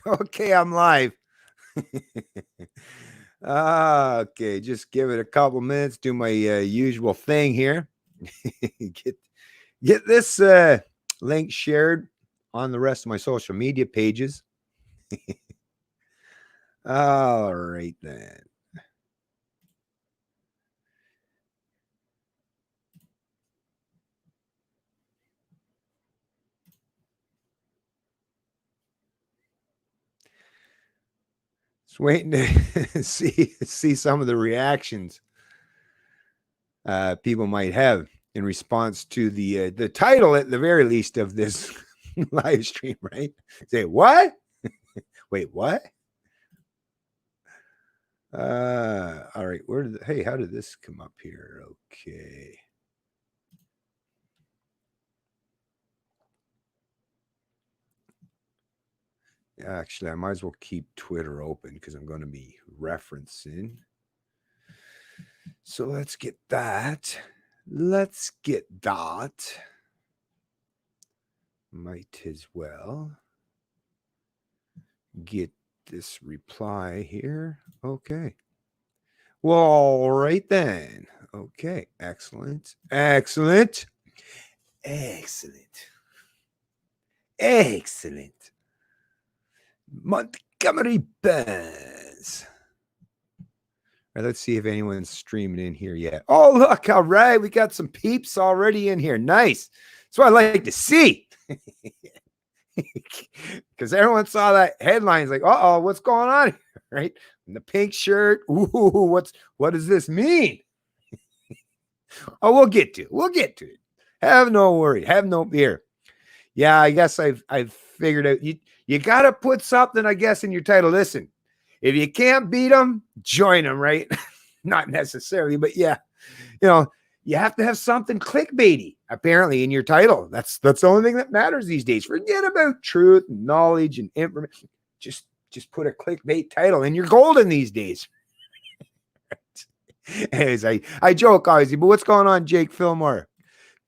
Okay, I'm live. Okay, just give it a couple minutes, do my usual thing here. get get this link shared on the rest of my social media pages. All right then. Just waiting to see some of the reactions people might have in response to the title, at the very least, of this live stream. Right? Say what? Wait, what? All right. Hey, how did this come up here? Okay. Actually, I might as well keep Twitter open because I'm going to be referencing. So let's get that. Let's get that. Might as well get this reply here. Okay. Well, all right then. Okay. Excellent. Excellent. Excellent. Excellent. Montgomery Burns. All right, let's see if anyone's streaming in here yet. Oh, look. All right. We got some peeps already in here. Nice. That's what I like to see. Because everyone saw that headline. It's like, uh-oh, what's going on here? Right? And the pink shirt. Ooh, what does this mean? Oh, we'll get to it. We'll get to it. Have no worry. Have no fear. Yeah, I guess I've figured out you got to put something, I guess, in your title. Listen, if you can't beat them, join them, right? Not necessarily, but yeah, you have to have something clickbaity, apparently, in your title. That's the only thing that matters these days. Forget about truth and knowledge and information. Just put a clickbait title and you're golden these days. Anyways, I joke, obviously, but what's going on, Jake Fillmore?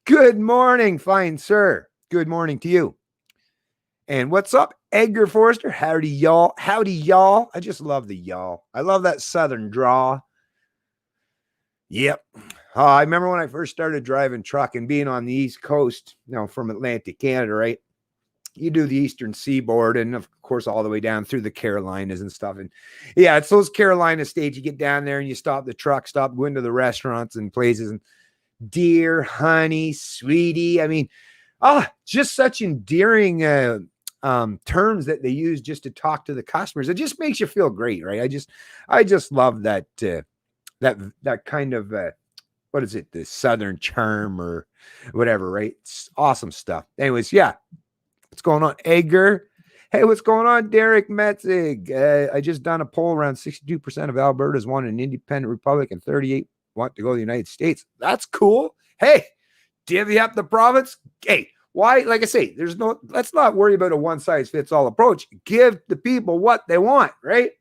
Good morning, fine sir. Good morning to you. And what's up, Edgar Forrester? Howdy, y'all. Howdy, y'all. I just love the y'all. I love that southern draw. Yep. I remember when I first started driving truck and being on the East Coast, from Atlantic Canada, right? You do the Eastern Seaboard and, of course, all the way down through the Carolinas and stuff. And yeah, it's those Carolina states. You get down there and you stop the truck, stop going to the restaurants and places, and dear, honey, sweetie. I mean, just such endearing terms that they use just to talk to the customers. It just makes you feel great, right? I just love that that kind of what is it, the Southern charm or whatever, right? It's awesome stuff. Anyways, yeah. What's going on, Edgar? Hey, what's going on, Derek Metzig? I just done a poll. Around 62% of Albertas want an independent republic and 38 want to go to the United States. That's cool. Hey, divvy up the province. Hey, why? Like I say, let's not worry about a one-size-fits-all approach. Give the people what they want, right?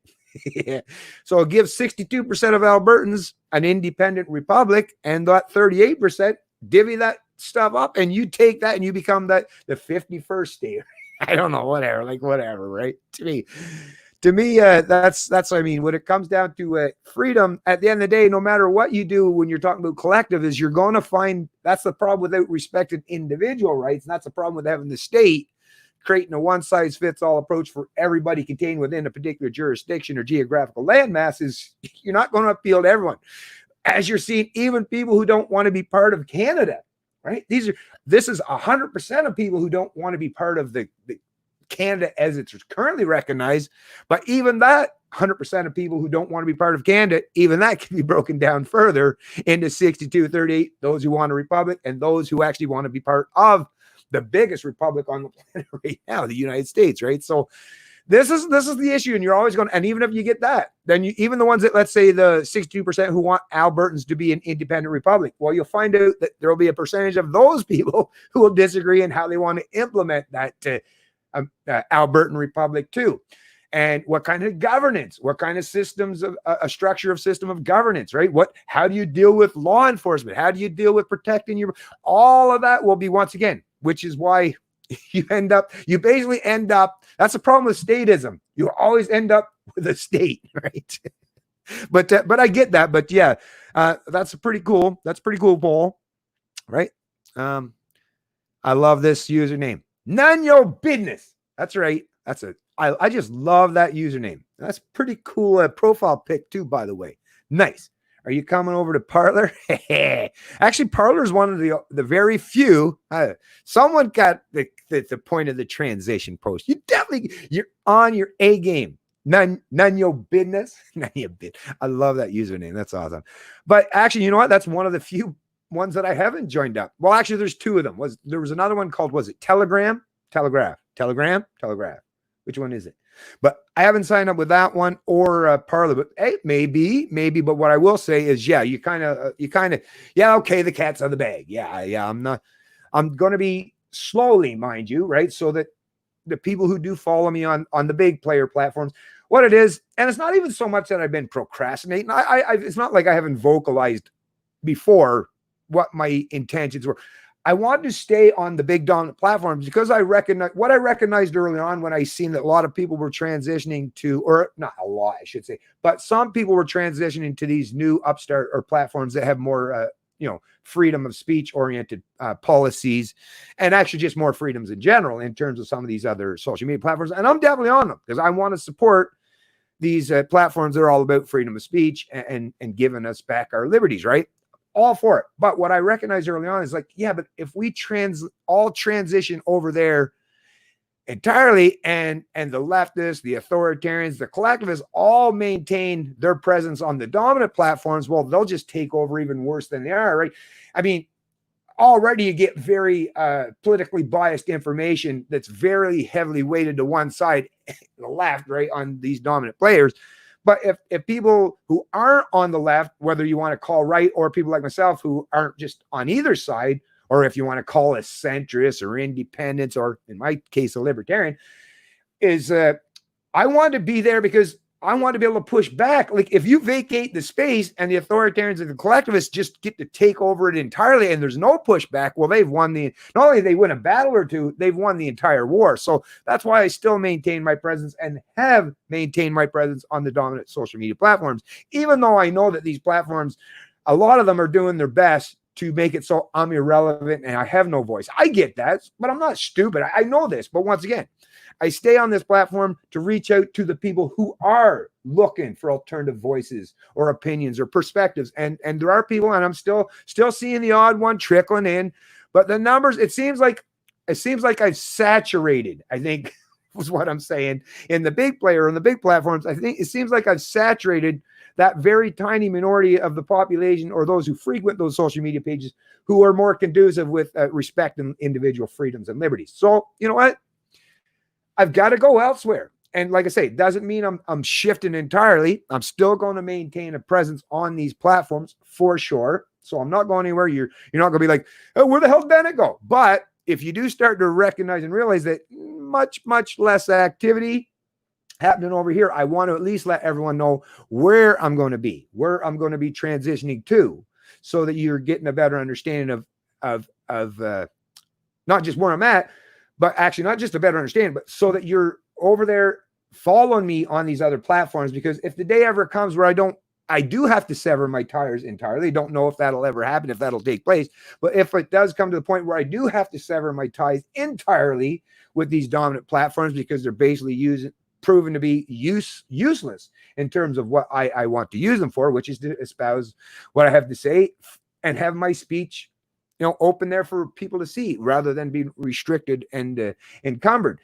Yeah. So give 62% of Albertans an independent republic, and that 38% divvy that stuff up, and you take that and you become the 51st state. I don't know, whatever, right? To me, that's what I mean. When it comes down to freedom, at the end of the day, no matter what you do, when you're talking about collective, is you're going to find that's the problem without respecting individual rights, and that's the problem with having the state creating a one-size-fits-all approach for everybody contained within a particular jurisdiction or geographical landmass. Is you're not going to appeal to everyone, as you're seeing even people who don't want to be part of Canada, right? This is 100% of people who don't want to be part of the Canada as it's currently recognized. But even that 100% of people who don't want to be part of Canada, even that can be broken down further into 62-38, those who want a republic and those who actually want to be part of the biggest republic on the planet right now, the United States, right? So this is the issue, and you're always going to, and even if you get that, then even the ones that, let's say the 62% who want Albertans to be an independent republic, well, you'll find out that there will be a percentage of those people who will disagree in how they want to implement that Albertan republic too. And what kind of governance, what kind of systems of a structure of system of governance, right? How do you deal with law enforcement? How do you deal with protecting all of that will be, once again, which is why You basically end up, that's the problem with statism. You always end up with a state, right? But I get that. But yeah, that's pretty cool. That's pretty cool, Paul, right? I love this username. None your business. That's right. I just love that username. That's pretty cool profile pic too, by the way. Nice. Are you coming over to Parler? Actually, Parler is one of the very few. Someone got the point of the transition post. You're on your A game. None your business. None your business. I love that username. That's awesome. But actually, you know what? That's one of the few ones that I haven't joined up. Well, actually, there's two of them. There was another one called, was it Telegram? Telegraph. Which one is it? But I haven't signed up with that one or Parler. But hey, maybe. But what I will say is, yeah, you kind of, yeah, okay, the cat's out of the bag. Yeah. I'm going to be slowly, mind you, right? So that the people who do follow me on the big player platforms, what it is, and it's not even so much that I've been procrastinating. It's not like I haven't vocalized before what my intentions were. I wanted to stay on the big dominant platforms because I recognized early on when I seen that a lot of people were transitioning to, or not a lot, I should say, but some people were transitioning to these new upstart or platforms that have more, freedom of speech oriented policies, and actually just more freedoms in general in terms of some of these other social media platforms. And I'm definitely on them because I want to support these platforms that are all about freedom of speech and giving us back our liberties, right? All for it. But what I recognized early on is like, yeah, but if we all transition over there entirely, and the leftists, the authoritarians, the collectivists all maintain their presence on the dominant platforms, well, they'll just take over even worse than they are, right? I mean, already you get very politically biased information that's very heavily weighted to one side, the left, right, on these dominant players. But if people who aren't on the left, whether you want to call right, or people like myself who aren't just on either side, or if you want to call us centrists or independents, or in my case, a libertarian, is I want to be there because I want to be able to push back. Like if you vacate the space and the authoritarians and the collectivists just get to take over it entirely and there's no pushback, well, they've won not only they win a battle or two, they've won the entire war. So that's why I still maintain my presence and have maintained my presence on the dominant social media platforms, even though I know that these platforms, a lot of them are doing their best to make it so I'm irrelevant and I have no voice. I get that, but I'm not stupid. I know this, but once again, I stay on this platform to reach out to the people who are looking for alternative voices or opinions or perspectives. And there are people, and I'm still seeing the odd one trickling in, but the numbers, it seems like I've saturated, I think was what I'm saying, in the big player, on the big platforms. I think it seems like I've saturated that very tiny minority of the population, or those who frequent those social media pages, who are more conducive with respecting individual freedoms and liberties. So, you know what? I've got to go elsewhere. And like I say, it doesn't mean I'm shifting entirely. I'm still going to maintain a presence on these platforms for sure. So I'm not going anywhere. You're not going to be like, oh, where the hell did Bennett go? But if you do start to recognize and realize that much, much less activity happening over here, I want to at least let everyone know where I'm going to be transitioning to, so that you're getting a better understanding of not just where I'm at, but actually not just a better understanding, but so that you're over there following me on these other platforms. Because if the day ever comes where I do have to sever my tires entirely, don't know if that'll ever happen, if that'll take place. But if it does come to the point where I do have to sever my ties entirely with these dominant platforms, because they're basically proven to be useless in terms of what I want to use them for, which is to espouse what I have to say and have my speech, open there for people to see, rather than be restricted and encumbered.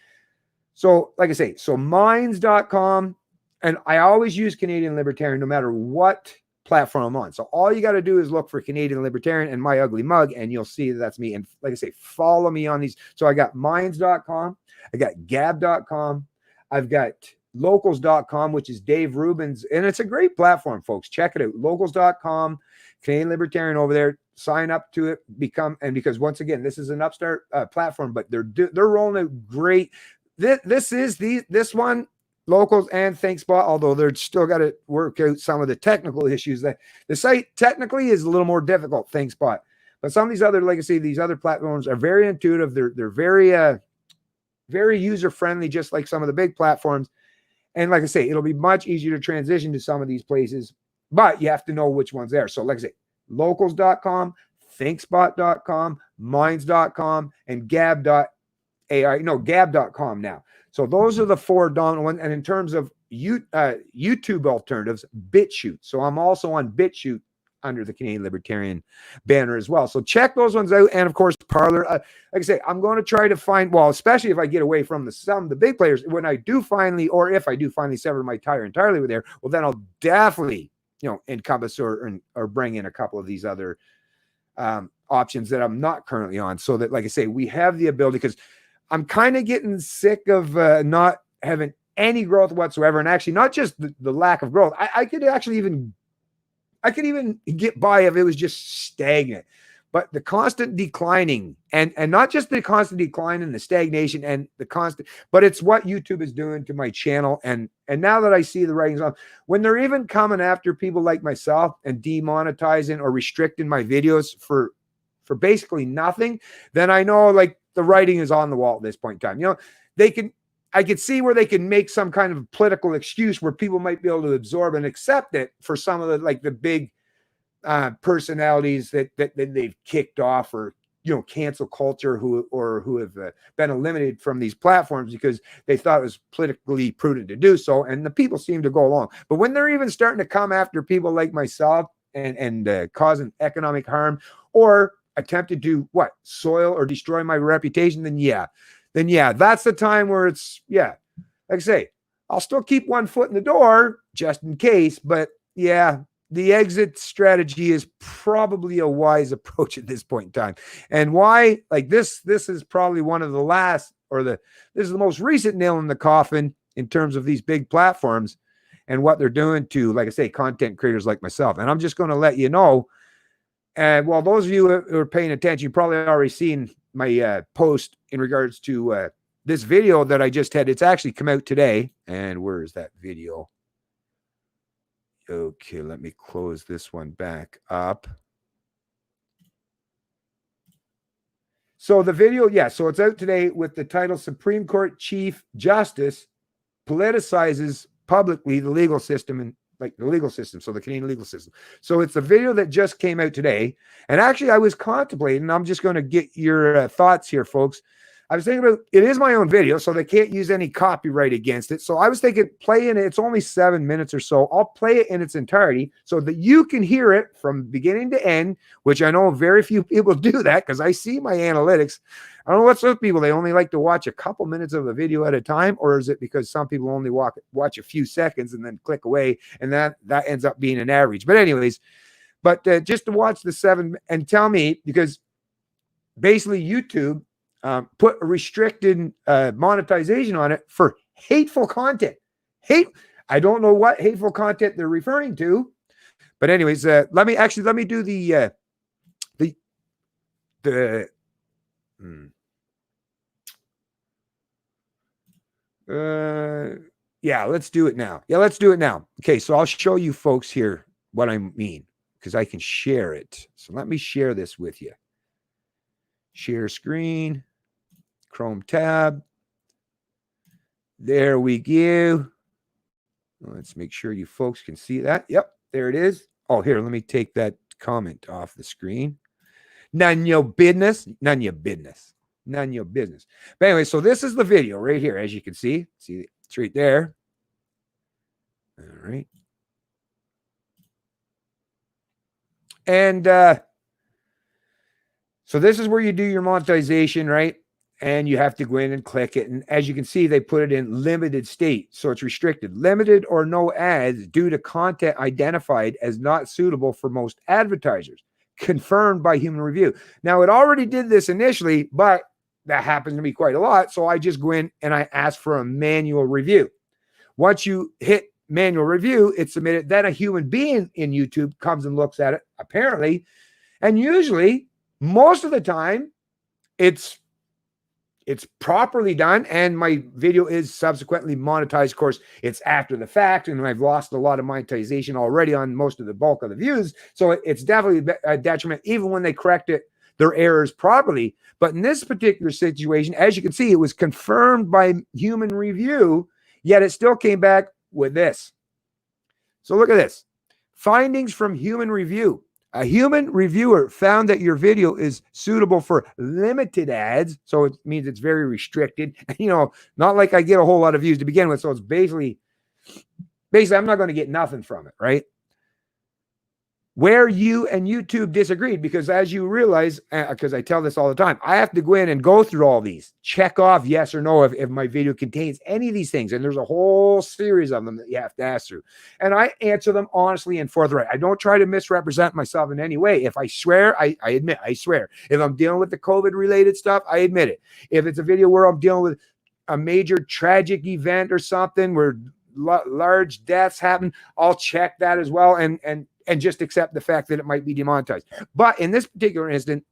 So like I say, so minds.com, and I always use Canadian Libertarian no matter what platform I'm on. So all you got to do is look for Canadian Libertarian and my ugly mug, and you'll see that's me. And like I say, follow me on these. So I got minds.com, I got gab.com, I've got locals.com, which is Dave Rubin's, and it's a great platform, folks. Check it out. Locals.com, Canadian Libertarian over there. Sign up to it, because once again, this is an upstart platform, but they're rolling out great. This one, Locals and ThinkSpot, although they're still got to work out some of the technical issues. That the site technically is a little more difficult, ThinkSpot, but some of these other, like I say, these other platforms are very intuitive. They're very very user-friendly, just like some of the big platforms. And like I say, it'll be much easier to transition to some of these places, but you have to know which one's there. So like I say, locals.com, thinkspot.com, minds.com, and gab.ai, no, gab.com now. So those are the four dominant ones. And in terms of YouTube alternatives, BitChute. So I'm also on BitChute under the Canadian Libertarian banner as well. So check those ones out. And of course, Parler. Like I say, I'm going to try to find, well, especially if I get away from some of the big players, when I do finally, or if I do finally sever my tire entirely with there, well, then I'll definitely, encompass or bring in a couple of these other options that I'm not currently on. So that, like I say, we have the ability, because I'm kind of getting sick of not having any growth whatsoever. And actually, not just the lack of growth. I could even get by if it was just stagnant, but the constant declining, and not just the constant decline and the stagnation and the constant, but it's what YouTube is doing to my channel. And now that I see the writings on, when they're even coming after people like myself and demonetizing or restricting my videos for basically nothing, then I know like the writing is on the wall at this point in time. I could see where they can make some kind of political excuse where people might be able to absorb and accept it for some of the big personalities that they've kicked off, or cancel culture, who have been eliminated from these platforms because they thought it was politically prudent to do so, and the people seem to go along. But when they're even starting to come after people like myself and causing economic harm, or attempted to soil or destroy my reputation, then yeah, that's the time where it's, like I say, I'll still keep one foot in the door just in case, but yeah, the exit strategy is probably a wise approach at this point in time. And why? Like this is probably one of the last, this is the most recent nail in the coffin in terms of these big platforms and what they're doing to, like I say, content creators like myself. And I'm just going to let you know, and well, those of you who are paying attention, you've probably already seen my post in regards to this video that I just had. It's actually come out today. And where is that video? Okay, let me close this one back up. So the video, so it's out today with the title Supreme Court Chief Justice Politicizes Publicly the Legal System, and the legal system, so the Canadian legal system. So it's a video that just came out today. And actually, I was contemplating, I'm just going to get your thoughts here, folks. I was thinking about, it is my own video, so they can't use any copyright against it. So I was thinking, playing it, it's only 7 minutes or so. I'll play it in its entirety so that you can hear it from beginning to end, which I know very few people do that, because I see my analytics. I don't know what's with people. They only like to watch a couple minutes of a video at a time, or is it because some people only watch a few seconds and then click away, and that ends up being an average. But anyways, just to watch the 7 and tell me, because basically YouTube put a restricted monetization on it for hateful content. I don't know what hateful content they're referring to, but anyways, let me do let's do it now. Let's do it now. Okay, so I'll show you folks here what I mean, because I can share it. So let me share this with you. Share screen. Chrome tab. There we go. Let's make sure you folks can see that. Yep, there it is. Oh, here, let me take that comment off the screen. None your business. None your business. None your business. But anyway, so this is the video right here, as you can see. See, it's right there. All right. And so this is where you do your monetization, right? And you have to go in and click it. And as you can see, they put it in limited state. So it's restricted. Limited or no ads due to content identified as not suitable for most advertisers. Confirmed by human review. Now, it already did this initially, but that happens to me quite a lot. So I just go in and I ask for a manual review. Once you hit manual review, it's submitted. Then a human being in YouTube comes and looks at it, apparently. And usually, most of the time, it's properly done, and my video is subsequently monetized. Of course, it's after the fact, and I've lost a lot of monetization already on most of the bulk of the views. So it's definitely a detriment, even when they correct it their errors properly. But in this particular situation, as you can see, it was confirmed by human review, yet it still came back with this. So look at this. Findings from human review. A human reviewer found that your video is suitable for limited ads. So it means it's very restricted. You know, not like I get a whole lot of views to begin with. So it's basically I'm not going to get nothing from it, right? Where you and YouTube disagreed, because as you realize, because I tell this all the time, I have to go in and go through all these, check off yes or no if my video contains any of these things. And there's a whole series of them that you have to ask through. And I answer them honestly and forthright. I don't try to misrepresent myself in any way. If I swear, I admit I swear. If I'm dealing with the COVID-related stuff, I admit it. If it's a video where I'm dealing with a major tragic event or something where large deaths happen, I'll check that as well and just accept the fact that it might be demonetized. But in this particular instance,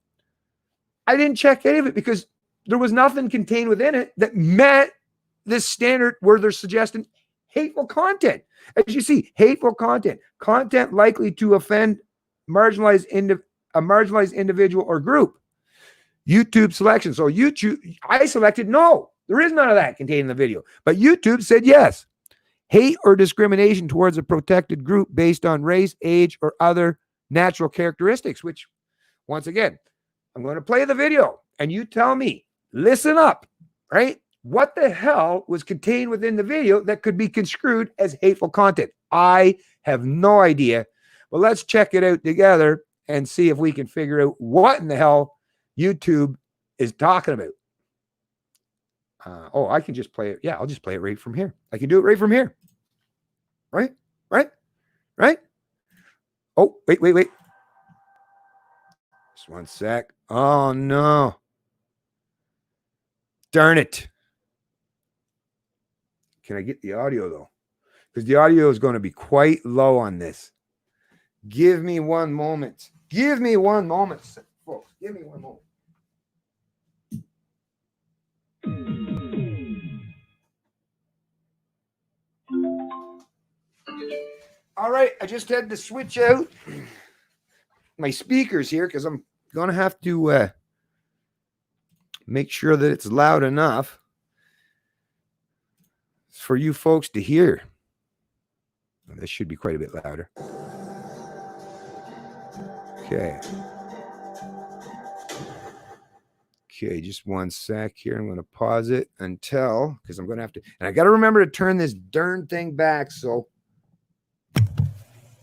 I didn't check any of it because there was nothing contained within it that met this standard where they're suggesting hateful content. As you see, hateful content likely to offend a marginalized individual or group. YouTube selection. So YouTube, I selected no. There is none of that contained in the video. But YouTube said yes. Hate or discrimination towards a protected group based on race, age, or other natural characteristics, which, once again, I'm going to play the video and you tell me, listen up, right? What the hell was contained within the video that could be construed as hateful content? I have no idea. But let's check it out together and see if we can figure out what in the hell YouTube is talking about. I can just play it. Yeah, I'll just play it right from here. I can do it right from here. Right? Oh, wait. Just one sec. Oh, no. Darn it. Can I get the audio, though? Because the audio is going to be quite low on this. Give me one moment. Folks. Give me one moment. All right, I just had to switch out my speakers here because I'm going to have to make sure that it's loud enough for you folks to hear. This should be quite a bit louder. Okay, just one sec here. I'm going to pause it until, because I'm going to have to, and I got to remember to turn this darn thing back. So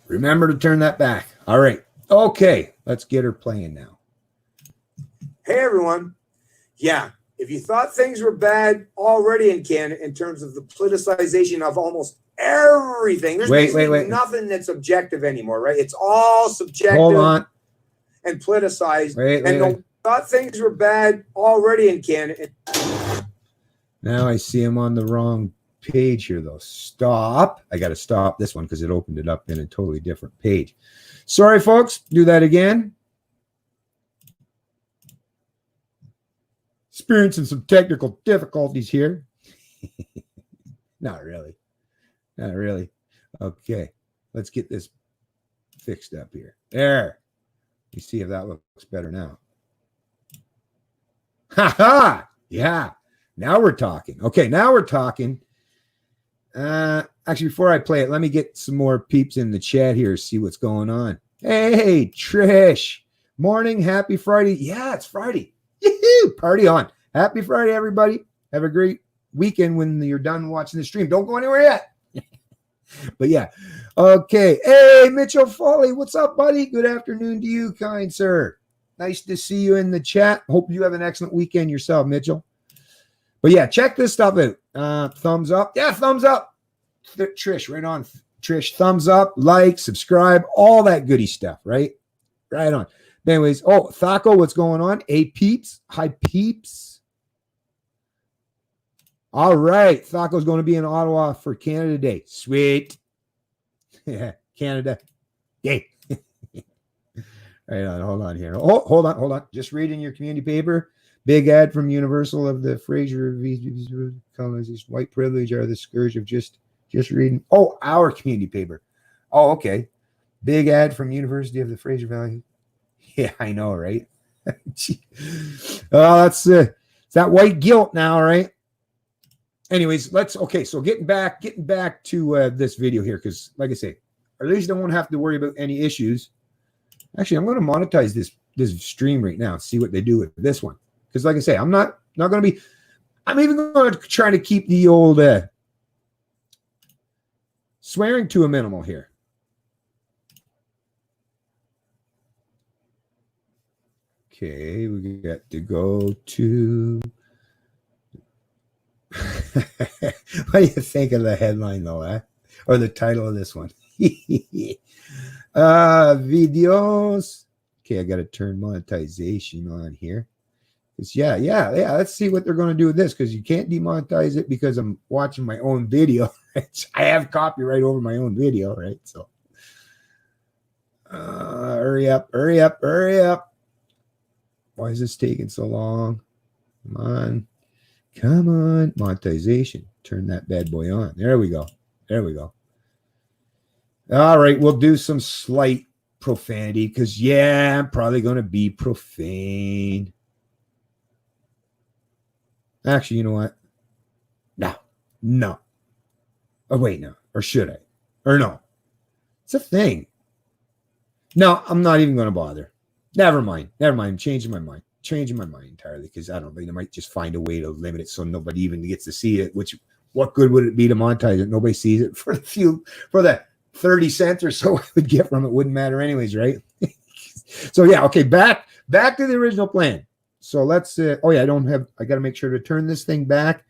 remember to turn that back. All right. Okay, let's get her playing now. Hey, everyone. Yeah, if you thought things were bad already in Canada in terms of the politicization of almost everything, there's wait. Nothing that's objective anymore, right? It's all subjective. Hold on. And politicized. Wait. Thought things were bad already in Canada. Now I see him on the wrong page here, though. Stop. I got to stop this one because it opened it up in a totally different page. Sorry, folks. Do that again. Experiencing some technical difficulties here. Not really. Okay. Let's get this fixed up here. There. You see if that looks better now. Ha! Yeah. Now we're talking. Okay, now we're talking. Actually, before I play it, let me get some more peeps in the chat here, see what's going on. Hey, Trish. Morning. Happy Friday. Yeah, it's Friday. Yee-hoo, party on. Happy Friday, everybody. Have a great weekend when you're done watching the stream. Don't go anywhere yet. But yeah. Okay. Hey, Mitchell Foley. What's up, buddy? Good afternoon to you, kind sir. Nice to see you in the chat. Hope you have an excellent weekend yourself, Mitchell. But yeah, check this stuff out. Thumbs up. Yeah, thumbs up. Trish, right on. Trish, thumbs up, like, subscribe, all that goody stuff, right? Right on. But anyways, Thaco, what's going on? Hey, peeps. Hi, peeps. All right. Thaco's going to be in Ottawa for Canada Day. Sweet. Yeah, Canada Day. Right on, hold on here. Oh, hold on. Just reading your community paper. Big ad from Universal of the Fraser colonization. White privilege are the scourge of just reading. Oh, our community paper. Oh, okay. Big ad from University of the Fraser Valley. Yeah, I know, right? That's it's that white guilt now, right? Anyways, so getting back to this video here, because like I say, at least I won't have to worry about any issues. Actually, I'm going to monetize this stream right now, see what they do with this one. Because like I say, I'm not going to be, I'm even going to try to keep the old swearing to a minimal here. Okay, we got to go to. What do you think of the headline though, or the title of this one? Videos. Okay, I got to turn monetization on here. Yeah. Let's see what they're going to do with this, because you can't demonetize it because I'm watching my own video. I have copyright over my own video, right? So, hurry up. Why is this taking so long? Come on. Monetization. Turn that bad boy on. There we go. All right, we'll do some slight profanity because, yeah, I'm probably going to be profane. Actually, you know what? No. Oh, wait, no. Or should I? Or no. It's a thing. No, I'm not even going to bother. Never mind. I'm changing my mind entirely, because I don't know, they might just find a way to limit it so nobody even gets to see it, which what good would it be to monetize it? Nobody sees it for the 30 cents or so I would get from it. Wouldn't matter anyways, right? So yeah, okay, back to the original plan. So let's I got to make sure to turn this thing back,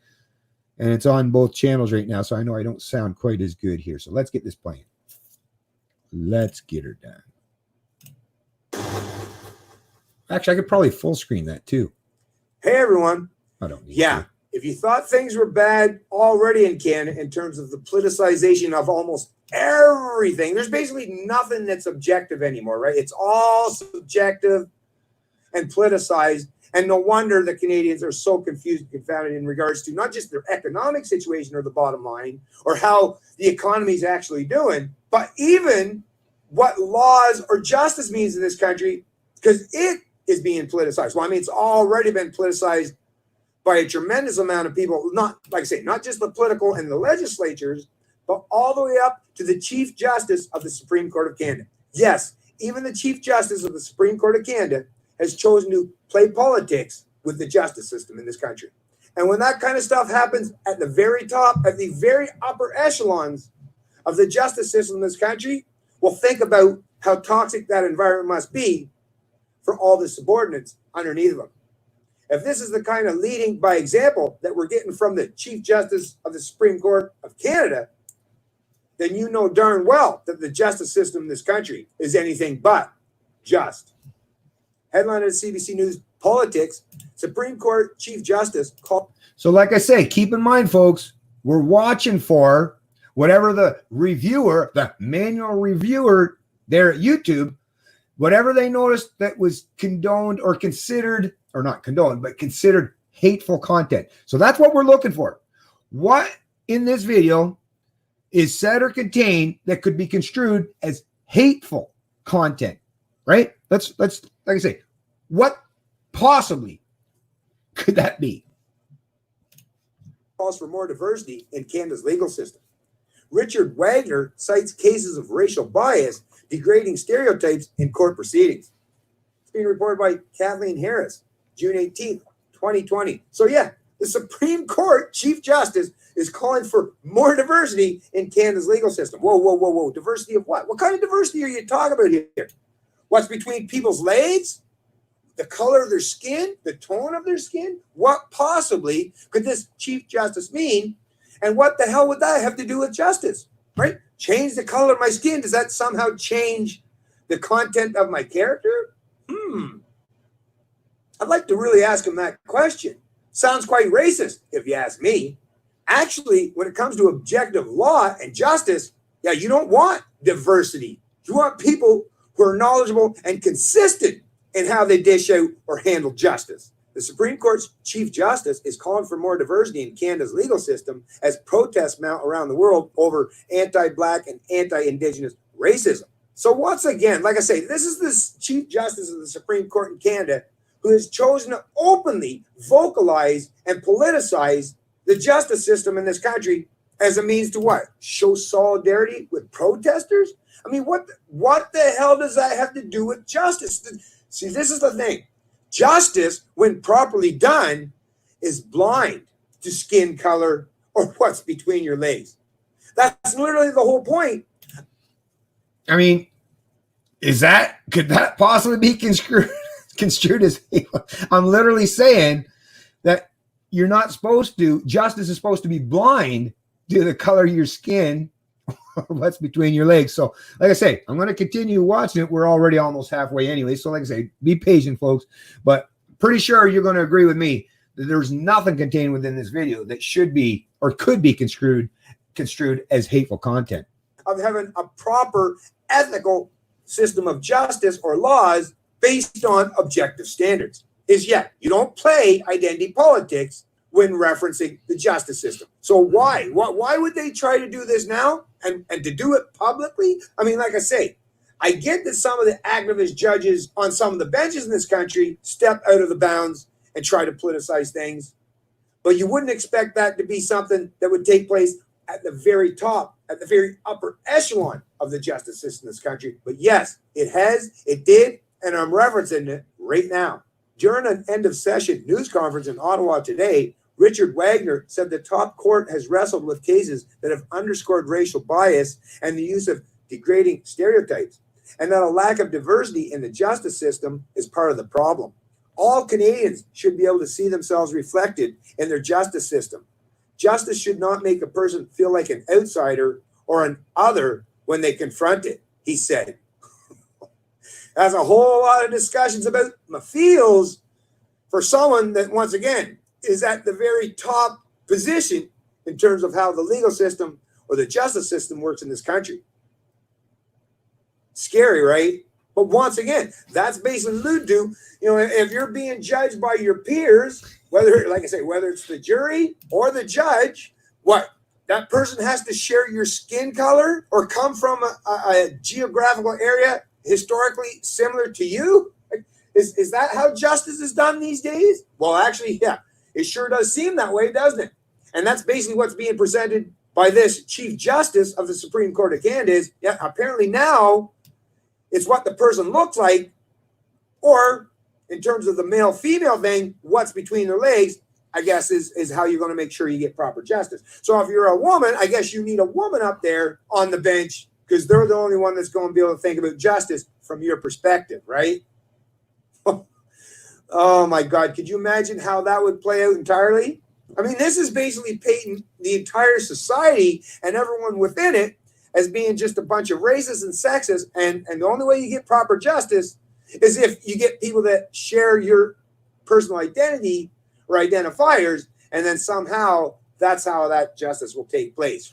and it's on both channels right now, so I know I don't sound quite as good here. So let's get this playing. Let's get her done. Actually, I could probably full screen that too. Hey everyone. I don't need to. If you thought things were bad already in Canada in terms of the politicization of almost everything, there's basically nothing that's objective anymore, right? It's all subjective and politicized. And no wonder the Canadians are so confused and confounded in regards to not just their economic situation or the bottom line or how the economy is actually doing, but even what laws or justice means in this country, because it is being politicized. Well, I mean, it's already been politicized by a tremendous amount of people, not just the political and the legislatures, but all the way up to the Chief Justice of the Supreme Court of Canada. Yes, even the Chief Justice of the Supreme Court of Canada has chosen to play politics with the justice system in this country. And when that kind of stuff happens at the very top, at the very upper echelons of the justice system in this country, well, think about how toxic that environment must be for all the subordinates underneath of them. If this is the kind of leading by example that we're getting from the Chief Justice of the Supreme Court of Canada, then you know darn well that the justice system in this country is anything but just. Headline of the CBC News, Politics, Supreme Court Chief Justice called. So like I say, keep in mind, folks, we're watching for whatever the reviewer, the manual reviewer there at YouTube, whatever they noticed that was condoned or considered, or not condoned, but considered hateful content. So that's what we're looking for. What in this video is said or contained that could be construed as hateful content, right? Let's like I say, what possibly could that be? Calls for more diversity in Canada's legal system. Richard Wagner cites cases of racial bias, degrading stereotypes in court proceedings. It's being reported by Kathleen Harris, June 18th, 2020. So yeah, the Supreme Court Chief Justice is calling for more diversity in Canada's legal system. Whoa. Diversity of what? What kind of diversity are you talking about here? What's between people's legs? The color of their skin? The tone of their skin? What possibly could this Chief Justice mean? And what the hell would that have to do with justice, right? Change the color of my skin. Does that somehow change the content of my character? I'd like to really ask him that question. Sounds quite racist, if you ask me. Actually, when it comes to objective law and justice, yeah, you don't want diversity. You want people who are knowledgeable and consistent in how they dish out or handle justice. The Supreme Court's Chief Justice is calling for more diversity in Canada's legal system as protests mount around the world over anti-Black and anti-Indigenous racism. So once again, like I say, this is the Chief Justice of the Supreme Court in Canada who has chosen to openly vocalize and politicize the justice system in this country as a means to what? Show solidarity with protesters? I mean, what the hell does that have to do with justice? See, this is the thing. Justice, when properly done, is blind to skin color or what's between your legs. That's literally the whole point. I mean, could that possibly be construed as hateful? I'm literally saying that you're not supposed to, justice is supposed to be blind to the color of your skin or what's between your legs. So, like I say, I'm going to continue watching it. We're already almost halfway anyway. So, like I say, be patient, folks. But pretty sure you're going to agree with me that there's nothing contained within this video that should be or could be construed as hateful content. Of having a proper ethical system of justice or laws based on objective standards is yet you don't play identity politics when referencing the justice system. So why would they try to do this now and to do it publicly? I mean, like I say, I get that some of the activist judges on some of the benches in this country step out of the bounds and try to politicize things, but you wouldn't expect that to be something that would take place at the very top, at the very upper echelon of the justice system in this country. But yes, it did, and I'm referencing it right now. During an end of session news conference in Ottawa today, Richard Wagner said the top court has wrestled with cases that have underscored racial bias and the use of degrading stereotypes, and that a lack of diversity in the justice system is part of the problem. All Canadians should be able to see themselves reflected in their justice system. Justice should not make a person feel like an outsider or an other when they confront it, he said. That's a whole lot of discussions about my feels for someone that, once again, is at the very top position in terms of how the legal system or the justice system works in this country. Scary, right? But once again, that's basically alluded to, if you're being judged by your peers, whether, like I say, whether it's the jury or the judge, what? That person has to share your skin color or come from a geographical area historically similar to you? Is that how justice is done these days? Well, actually, yeah, it sure does seem that way, doesn't it? And that's basically what's being presented by this Chief Justice of the Supreme Court of Canada is, yeah, apparently now it's what the person looks like, or in terms of the male-female thing, what's between their legs, I guess, is how you're going to make sure you get proper justice. So if you're a woman, I guess you need a woman up there on the bench because they're the only one that's going to be able to think about justice from your perspective, right? Oh, my God. Could you imagine how that would play out entirely? I mean, this is basically painting the entire society and everyone within it as being just a bunch of racists and sexists. And the only way you get proper justice is if you get people that share your personal identity or identifiers, and then somehow that's how that justice will take place.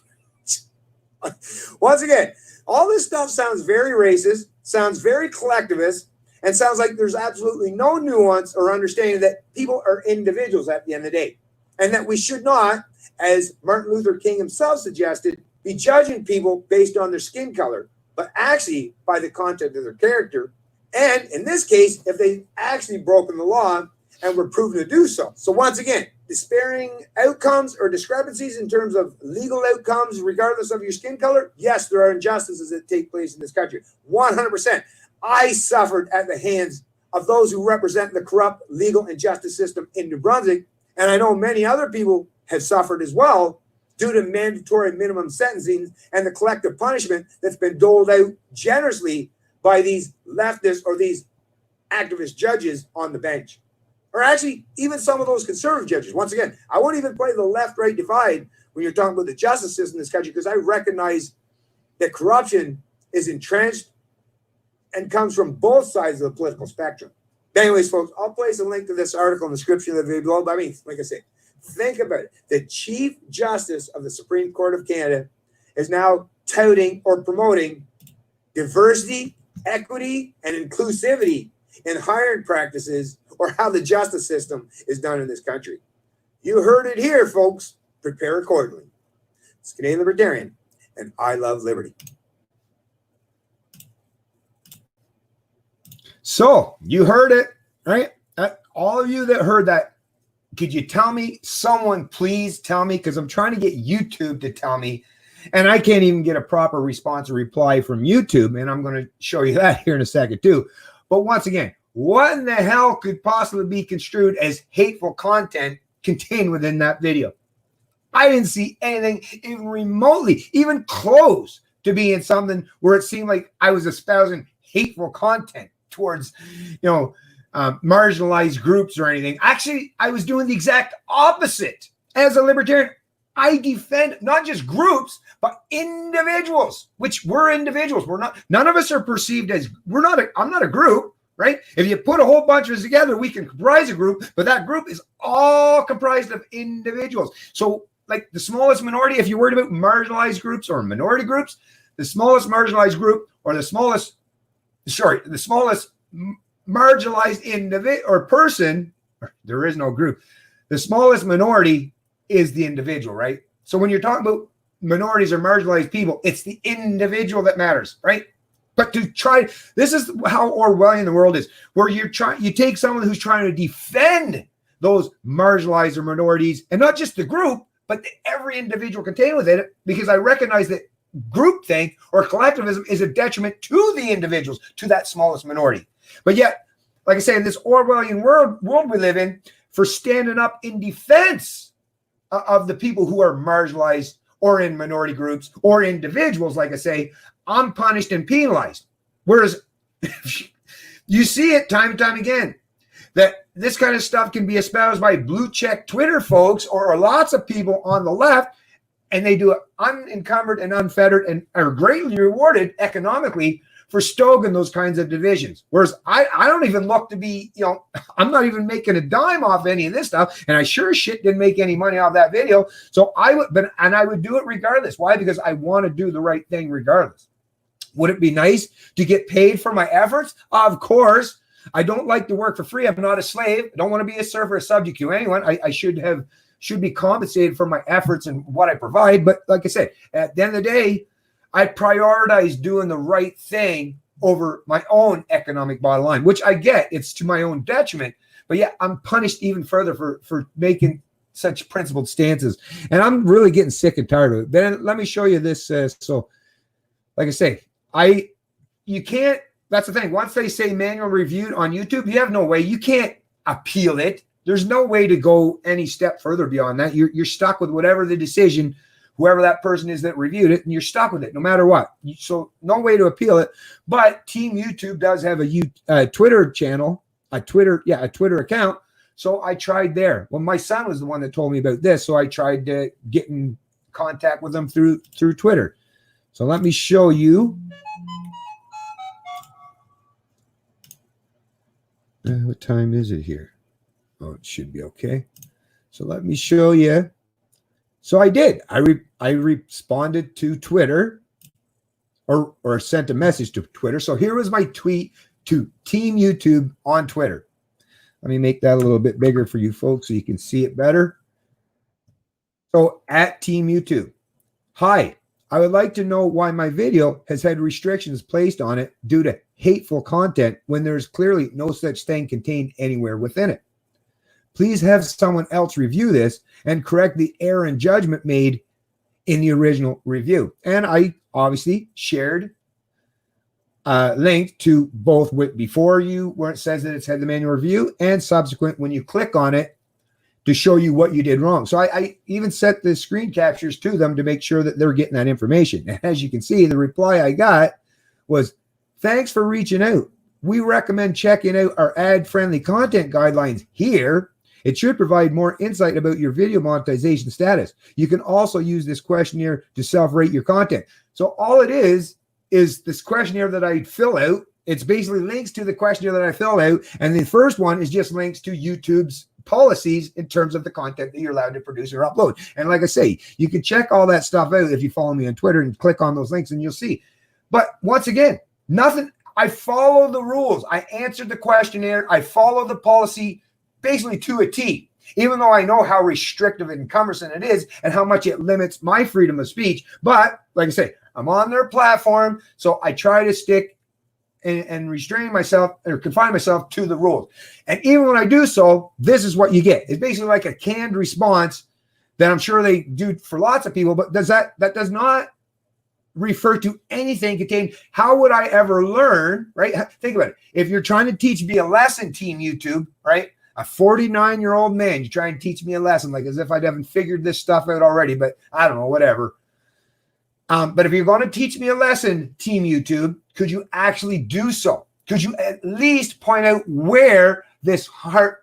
Once again, all this stuff sounds very racist, sounds very collectivist, and sounds like there's absolutely no nuance or understanding that people are individuals at the end of the day. And that we should not, as Martin Luther King himself suggested, be judging people based on their skin color, but actually by the content of their character. And in this case, if they've actually broken the law and were proven to do so. So once again, despairing outcomes or discrepancies in terms of legal outcomes, regardless of your skin color, yes, there are injustices that take place in this country. 100%. I suffered at the hands of those who represent the corrupt legal and justice system in New Brunswick. And I know many other people have suffered as well due to mandatory minimum sentencing and the collective punishment that's been doled out generously by these leftists or these activist judges on the bench. Or actually, even some of those conservative judges. Once again, I won't even play the left-right divide when you're talking about the justice system in this country because I recognize that corruption is entrenched and comes from both sides of the political spectrum. But anyways, folks, I'll place a link to this article in the description of the video below. But I mean, like I say, think about it. The Chief Justice of the Supreme Court of Canada is now touting or promoting diversity, equity, and inclusivity in hiring practices or how the justice system is done in this country. You heard it here, folks. Prepare accordingly. It's Canadian Libertarian, and I love liberty. So you heard it, right? all of you that heard that, could you tell me, someone please tell me, because I'm trying to get YouTube to tell me, and I can't even get a proper response or reply from YouTube, and I'm going to show you that here in a second too. But once again, what in the hell could possibly be construed as hateful content contained within that video? I didn't see anything even remotely, even close to being something where it seemed like I was espousing hateful content towards, marginalized groups or anything. Actually, I was doing the exact opposite. As a libertarian, I defend not just groups, but individuals, which we're individuals. We're not, none of us are perceived as, I'm not a group, right? If you put a whole bunch of us together, we can comprise a group, but that group is all comprised of individuals. So like the smallest minority, if you're worried about marginalized groups or minority groups, the smallest marginalized group or the smallest marginalized individual or person, there is no group. The smallest minority is the individual, right? So when you're talking about minorities or marginalized people, it's the individual that matters, right? But to try, this is how Orwellian the world is, where you take someone who's trying to defend those marginalized or minorities, and not just the group, but every individual contained within it, because I recognize that groupthink or collectivism is a detriment to the individuals, to that smallest minority. But yet, like I say, in this Orwellian world we live in, for standing up in defense of the people who are marginalized or in minority groups or individuals, like I say, I'm punished and penalized. Whereas you see it time and time again, that this kind of stuff can be espoused by blue check Twitter folks or lots of people on the left, and they do it unencumbered and unfettered and are greatly rewarded economically for stoking those kinds of divisions. Whereas I don't even look to be, I'm not even making a dime off any of this stuff, and I sure as shit didn't make any money off that video. So I would do it regardless. Why? Because I want to do the right thing regardless. Would it be nice to get paid for my efforts? Of course. I don't like to work for free. I'm not a slave. I don't want to be a serf or a subject to anyone. I should be compensated for my efforts and what I provide. But like I said, at the end of the day, I prioritize doing the right thing over my own economic bottom line, which I get. It's to my own detriment. But yeah, I'm punished even further for making such principled stances. And I'm really getting sick and tired of it. Then let me show you this. So like I say, you can't, that's the thing. Once they say manual reviewed on YouTube, you have no way. You can't appeal it. There's no way to go any step further beyond that. You're stuck with whatever the decision, whoever that person is that reviewed it, and you're stuck with it no matter what. So no way to appeal it. But Team YouTube does have a Twitter channel, a Twitter account. So I tried there. Well, my son was the one that told me about this, so I tried to get in contact with them through Twitter. So let me show you. What time is it here? Oh, it should be okay. So let me show you. So I did. I responded to Twitter or sent a message to Twitter. So here was my tweet to Team YouTube on Twitter. Let me make that a little bit bigger for you folks so you can see it better. So at Team YouTube. Hi, I would like to know why my video has had restrictions placed on it due to hateful content when there's clearly no such thing contained anywhere within it. Please have someone else review this and correct the error in judgment made in the original review. And I obviously shared a link to both before you, where it says that it's had the manual review, and subsequent when you click on it to show you what you did wrong. So I even set the screen captures to them to make sure that they're getting that information. And as you can see, the reply I got was, thanks for reaching out. We recommend checking out our ad-friendly content guidelines here. It should provide more insight about your video monetization status. You can also use this questionnaire to self-rate your content. So all it is this questionnaire that I fill out. It's basically links to the questionnaire that I fill out. And the first one is just links to YouTube's policies in terms of the content that you're allowed to produce or upload. And like I say, you can check all that stuff out if you follow me on Twitter and click on those links and you'll see. But once again, nothing. I follow the rules. I answered the questionnaire. I follow the policy basically to a T, even though I know how restrictive and cumbersome it is and how much it limits my freedom of speech. But like I say, I'm on their platform, so I try to stick and restraining myself or confine myself to the rules. And even when I do so, this is what you get. It's basically like a canned response that I'm sure they do for lots of people, but that does not refer to anything contained. How would I ever learn, right? Think about it. If you're trying to teach me a lesson, Team YouTube, right? A 49-year-old man, you try and teach me a lesson, like as if I haven't figured this stuff out already, but I don't know, whatever. But if you're going to teach me a lesson, Team YouTube, could you actually do so? Could you at least point out where this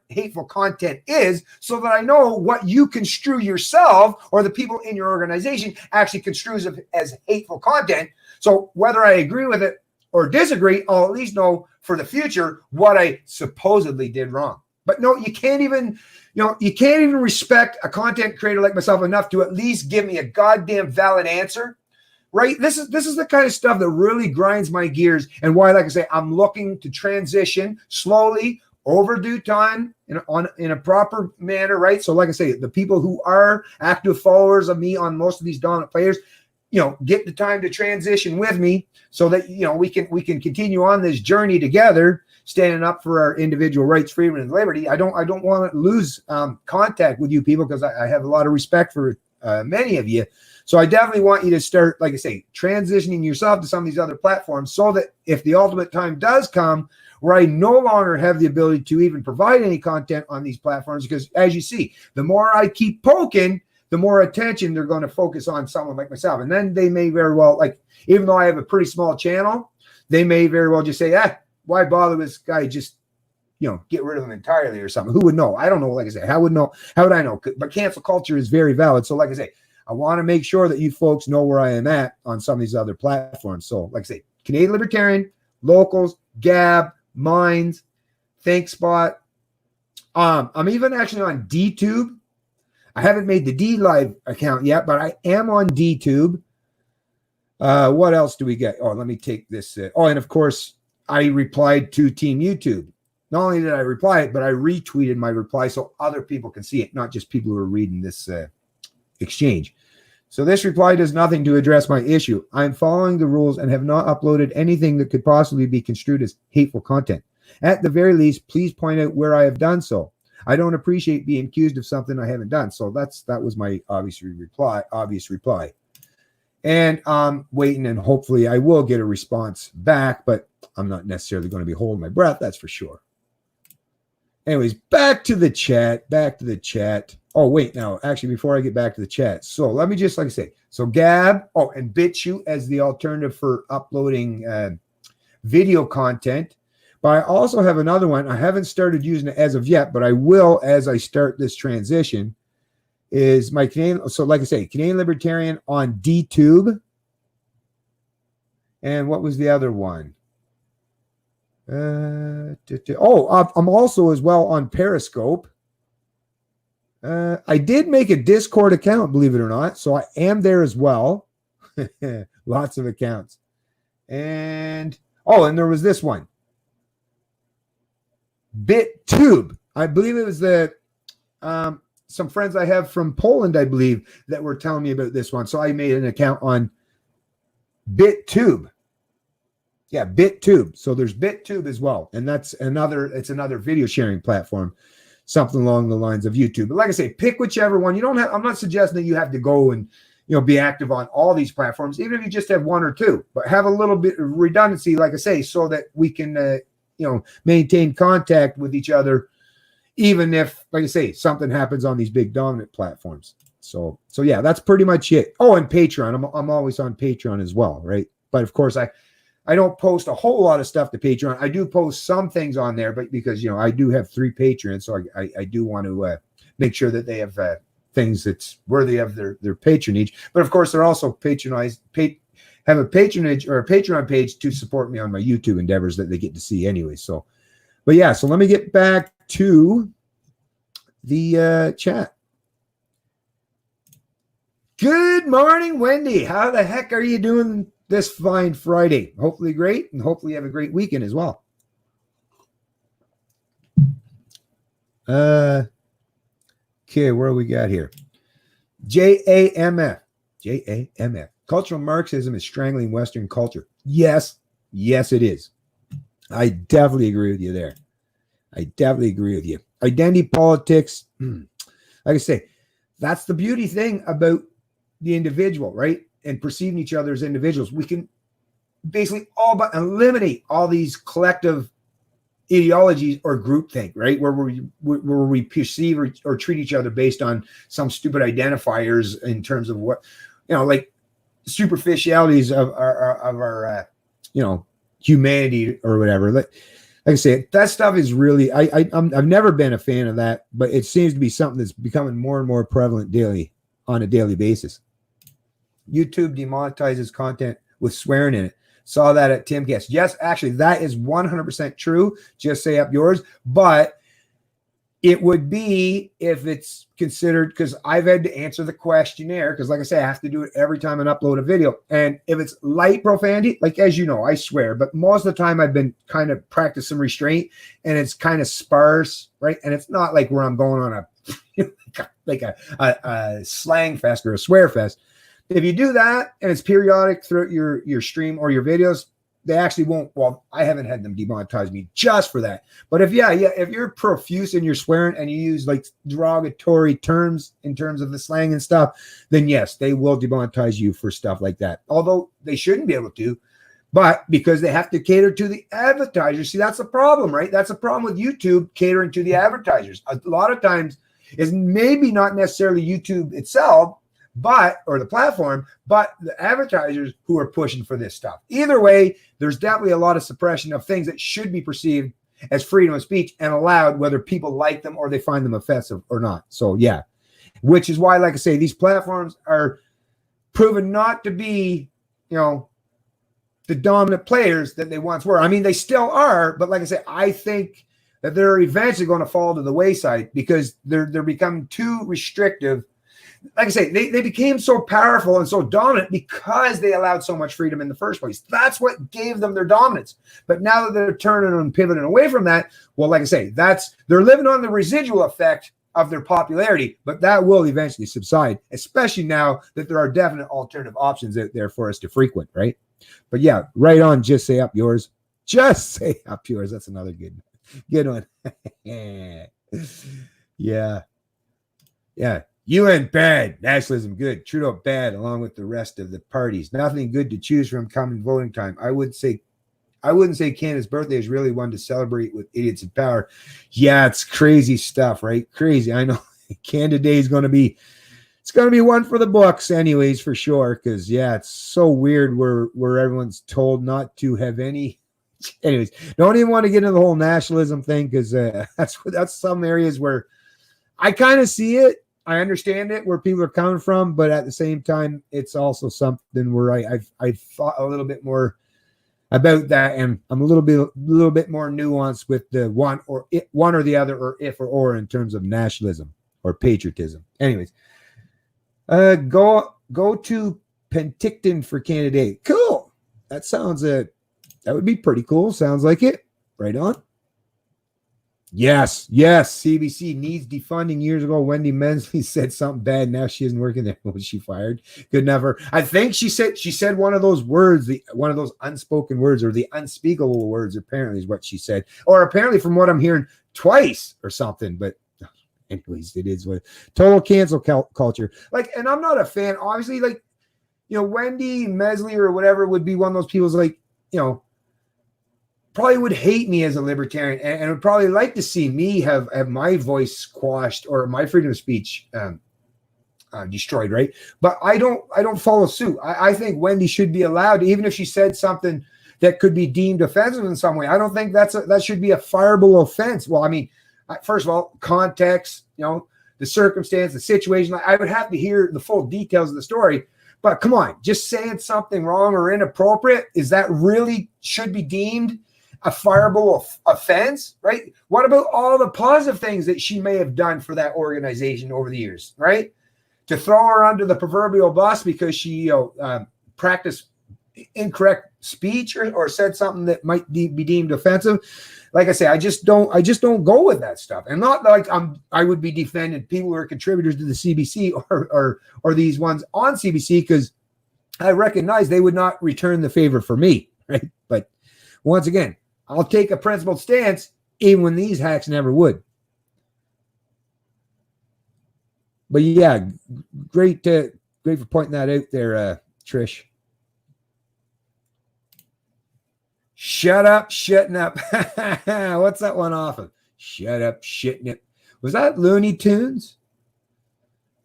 hateful content is so that I know what you construe yourself or the people in your organization actually construes as hateful content? So whether I agree with it or disagree, I'll at least know for the future what I supposedly did wrong. But no, you can't even respect a content creator like myself enough to at least give me a goddamn valid answer. Right? This is the kind of stuff that really grinds my gears, and why, like I say, I'm looking to transition slowly over due time in a proper manner, right? So like I say, the people who are active followers of me on most of these dominant players, get the time to transition with me so that, we can continue on this journey together, standing up for our individual rights, freedom, and liberty. I don't want to lose contact with you people, because I have a lot of respect for many of you. So I definitely want you to start, like I say, transitioning yourself to some of these other platforms so that if the ultimate time does come where I no longer have the ability to even provide any content on these platforms, because as you see, the more I keep poking, the more attention they're going to focus on someone like myself. And then they may very well, like, even though I have a pretty small channel, they may very well just say, why bother with this guy? Just, get rid of him entirely or something. Who would know? I don't know. Like I say, how would I know? But cancel culture is very valid. So like I say, I want to make sure that you folks know where I am at on some of these other platforms. So like I say, Canadian Libertarian, Locals, Gab, Minds, ThinkSpot. I'm even actually on DTube. I haven't made the D Live account yet, but I am on DTube. What else do we get? Oh, let me take this. And of course, I replied to Team YouTube. Not only did I reply it, but I retweeted my reply so other people can see it, not just people who are reading this exchange. So this reply does nothing to address my issue. I'm following the rules and have not uploaded anything that could possibly be construed as hateful content. At the very least, please point out where I have done so. I don't appreciate being accused of something I haven't done. So that was my obvious reply. And I'm waiting, and hopefully I will get a response back, but I'm not necessarily going to be holding my breath, that's for sure. Anyways, back to the chat. Oh, wait, now, actually, before I get back to the chat. So let me just, like I say, so Gab, and BitChute as the alternative for uploading video content. But I also have another one. I haven't started using it as of yet, but I will as I start this transition, is my Canadian. So like I say, Canadian Libertarian on DTube. And what was the other one? I'm also as well on Periscope. I did make a Discord account, believe it or not. So I am there as well. Lots of accounts. And there was this one. BitTube. I believe it was some friends I have from Poland, I believe, that were telling me about this one. So I made an account on BitTube. Yeah, BitTube. So there's BitTube as well. And it's another video sharing platform, something along the lines of YouTube. But like I say, pick whichever one. I'm not suggesting that you have to go and, be active on all these platforms, even if you just have one or two, but have a little bit of redundancy, like I say, so that we can, maintain contact with each other, even if, like I say, something happens on these big dominant platforms. So yeah, that's pretty much it. Oh, and Patreon. I'm always on Patreon as well, right? But of course, I don't post a whole lot of stuff to Patreon. I do post some things on there, but because, I do have 3 patrons, so I do want to make sure that they have things that's worthy of their patronage. But of course, they're also have a patronage or a Patreon page to support me on my YouTube endeavors that they get to see anyway. So, but yeah, so let me get back to the chat. Good morning, Wendy. How the heck are you doing this fine Friday? Hopefully great, and hopefully you have a great weekend as well. Okay, where we got here? JAMF. Cultural Marxism is strangling Western culture. Yes, it is. I definitely agree with you there. I definitely agree with you. Identity politics, like I say, that's the beauty thing about the individual, right? And perceiving each other as individuals. We can basically all but eliminate all these collective ideologies or groupthink, right? Where we perceive or treat each other based on some stupid identifiers in terms of what, like superficialities of our humanity or whatever. Like I say, that stuff is really, I've never been a fan of that, but it seems to be something that's becoming more and more prevalent on a daily basis. YouTube demonetizes content with swearing in it. Saw that at Timcast. Yes, actually, that is 100% true. Just say up yours. But it would be if it's considered, because I've had to answer the questionnaire, because like I say, I have to do it every time I upload a video. And if it's light profanity, like as you know, I swear, but most of the time I've been kind of practicing restraint and it's kind of sparse, right? And it's not like where I'm going on a slang fest or a swear fest. If you do that and it's periodic throughout your stream or your videos, they actually won't. Well, I haven't had them demonetize me just for that. But if you're profuse in your swearing and you use like derogatory terms in terms of the slang and stuff, then yes, they will demonetize you for stuff like that. Although they shouldn't be able to, but because they have to cater to the advertisers. See, that's the problem, right? That's the problem with YouTube catering to the advertisers. A lot of times is maybe not necessarily YouTube itself, or the platform, but the advertisers who are pushing for this stuff. Either way, there's definitely a lot of suppression of things that should be perceived as freedom of speech and allowed, whether people like them or they find them offensive or not. So yeah, which is why, like I say, these platforms are proven not to be, the dominant players that they once were. I mean, they still are, but like I say, I think that they're eventually going to fall to the wayside because they're becoming too restrictive. Like I say, they became so powerful and so dominant because they allowed so much freedom in the first place. That's what gave them their dominance. But now that they're turning and pivoting away from that, well, like I say, they're living on the residual effect of their popularity, but that will eventually subside, especially now that there are definite alternative options out there for us to frequent, right? But yeah, right on. Just say up yours. Just say up yours. That's another good one. Yeah. UN bad, nationalism good, Trudeau bad, along with the rest of the parties. Nothing good to choose from come voting time. I wouldn't say Canada's birthday is really one to celebrate with idiots in power. Yeah, it's crazy stuff, right? Crazy. I know Canada Day is going to be one for the books anyways, for sure. Because yeah, it's so weird where everyone's told not to have any. Anyways, don't even want to get into the whole nationalism thing because that's some areas where I kind of see it. I understand it where people are coming from, but at the same time, it's also something where I've thought a little bit more about that, and I'm a little bit more nuanced with the one or the other, or if or in terms of nationalism or patriotism. Anyways, go to Penticton for Canada Day. Cool. That sounds that would be pretty cool. Sounds like it. Right on. Yes. CBC needs defunding. Years ago, Wendy Mensley said something bad. Now she isn't working there. Was she fired? Good enough. I think she said one of those words, one of those unspoken words or the unspeakable words, apparently is what she said. Or apparently from what I'm hearing, twice or something. But anyways, it is what total cancel culture. Like, and I'm not a fan, obviously, like, Wendy Mesley or whatever would be one of those people's like, probably would hate me as a libertarian and would probably like to see me have my voice squashed or my freedom of speech destroyed, right? But I don't follow suit. I think Wendy should be allowed, even if she said something that could be deemed offensive in some way. I don't think that should be a fireable offense. Well, I mean, first of all, context, the circumstance, the situation. I would have to hear the full details of the story. But come on, just saying something wrong or inappropriate, is that really should be deemed a fireable offense, right? What about all the positive things that she may have done for that organization over the years, right? To throw her under the proverbial bus because she practiced incorrect speech or said something that might be deemed offensive. Like I say, I just don't go with that stuff. And not like I would be defending people who are contributors to the CBC or these ones on CBC, because I recognize they would not return the favor for me, right? But once again, I'll take a principled stance even when these hacks never would. But yeah, great for pointing that out there, Trish. Shut up, shutting up. What's that one off of? Shut up, shitting up. Was that Looney Tunes?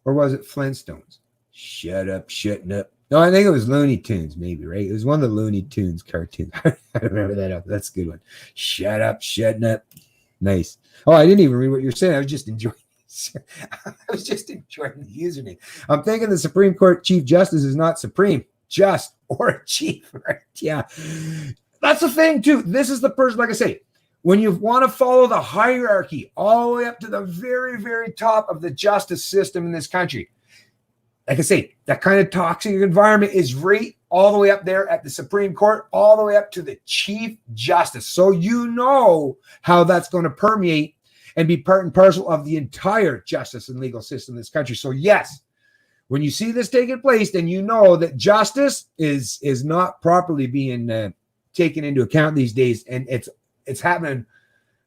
Or was it Flintstones? Shut up, shutting up. No, I think it was Looney Tunes, maybe, right? It was one of the Looney Tunes cartoons. I remember that. That's a good one. Shut up, shutting up. Nice. Oh, I didn't even read what you're saying. I was just enjoying the username. I'm thinking the Supreme Court Chief Justice is not supreme, just or a chief, right? Yeah. That's the thing, too. This is the person, like I say, when you want to follow the hierarchy all the way up to the very, very top of the justice system in this country, like I say, that kind of toxic environment is right all the way up there at the Supreme Court, all the way up to the Chief Justice. So you know how that's going to permeate and be part and parcel of the entire justice and legal system in this country. So yes, when you see this taking place, then you know that justice is not properly being taken into account these days, and it's happening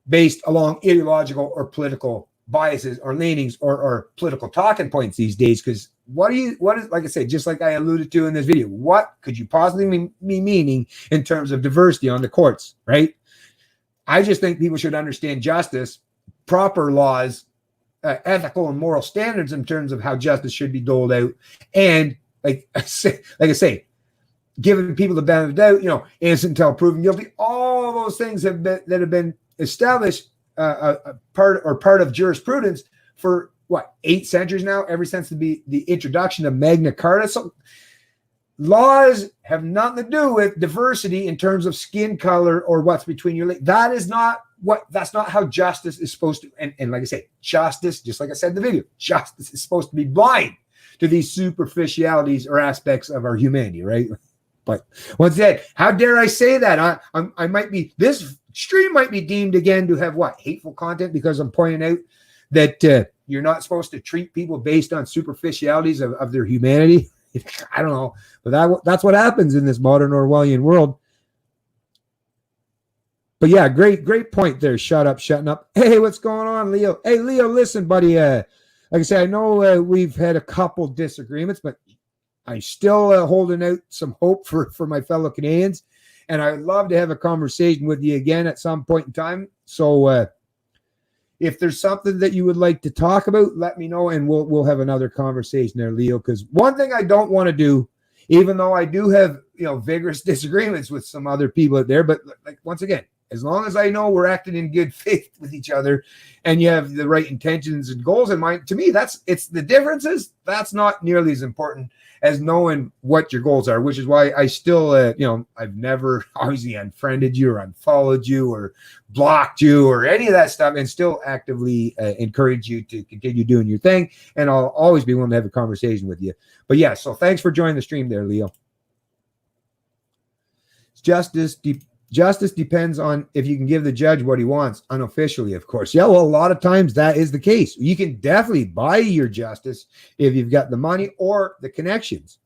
based along ideological or political biases or leanings or political talking points these days. Because what is, like I said, just like I alluded to in this video, what could you possibly be meaning in terms of diversity on the courts, right? I just think people should understand justice, proper laws, ethical and moral standards in terms of how justice should be doled out, and like I say, giving people the benefit of the doubt, innocent until proven guilty. All those things have been established part of jurisprudence for 8 centuries now, ever since the introduction of Magna Carta. So laws have nothing to do with diversity in terms of skin color or what's between your legs. That's not how justice is supposed to. And like I say, justice, just like I said in the video, justice is supposed to be blind to these superficialities or aspects of our humanity, right? But once again, how dare I say that? I might be, this stream might be deemed again to have hateful content, because I'm pointing out that you're not supposed to treat people based on superficialities of their humanity. I don't know, but that's what happens in this modern Orwellian world. But yeah, great point there. Shut up, shutting up. Hey, what's going on, Leo? Hey, Leo, listen, buddy. Like I said, I know we've had a couple disagreements, but I'm still holding out some hope for my fellow Canadians, and I'd love to have a conversation with you again at some point in time. So if there's something that you would like to talk about, let me know, and we'll have another conversation there, Leo. Because one thing I don't want to do, even though I do have vigorous disagreements with some other people out there, but like once again, as long as I know we're acting in good faith with each other and you have the right intentions and goals in mind, to me, it's the differences. That's not nearly as important as knowing what your goals are, which is why I still, I've never obviously unfriended you or unfollowed you or blocked you or any of that stuff, and still actively encourage you to continue doing your thing. And I'll always be willing to have a conversation with you. But yeah, so thanks for joining the stream there, Leo. Justice depends on if you can give the judge what he wants, unofficially, of course. Yeah, well, a lot of times that is the case. You can definitely buy your justice if you've got the money or the connections.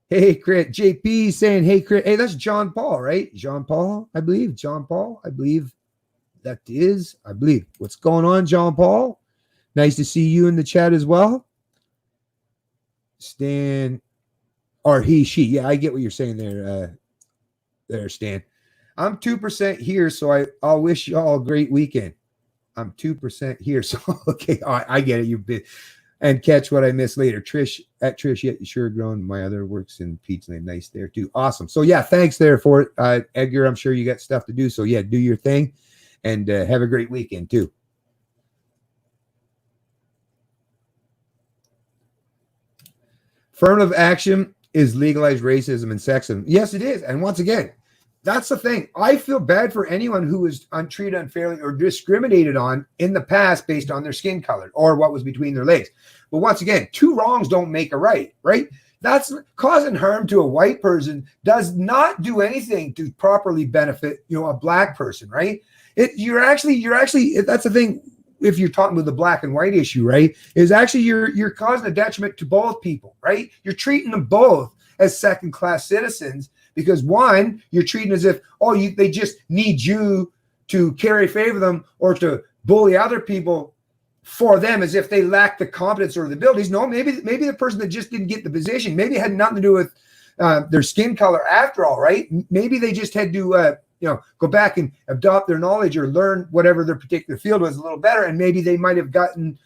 Hey, Crit, JP saying, hey, Crit. Hey, that's John Paul, right? John Paul, I believe. John Paul, I believe that is. I believe. What's going on, John Paul? Nice to see you in the chat as well. Stan, or he, she. Yeah, I get what you're saying there, Stan. I'm 2% here, so I'll wish you all a great weekend. I'm 2% here, so okay, I get it. You've been, and catch what I missed later. Trish, yet you sure grown. My other works in Pete's Lane, nice there too. Awesome. So yeah, thanks there for it, Edgar. I'm sure you got stuff to do, so yeah, do your thing, and have a great weekend too. Affirmative action is legalized racism and sexism. Yes, it is, and once again, that's the thing. I feel bad for anyone who was treated unfairly or discriminated on in the past based on their skin color or what was between their legs. But once again, 2 wrongs don't make a right? That's causing harm to a white person does not do anything to properly benefit, a black person, right? You're actually that's the thing. If you're talking about the black and white issue, right, is actually you're causing a detriment to both people, right? You're treating them both as second-class citizens because one, you're treating as if, they just need you to carry favor them or to bully other people for them as if they lack the competence or the abilities. No, maybe the person that just didn't get the position, maybe it had nothing to do with their skin color after all, right? Maybe they just had to go back and adopt their knowledge or learn whatever their particular field was a little better, and maybe they might have gotten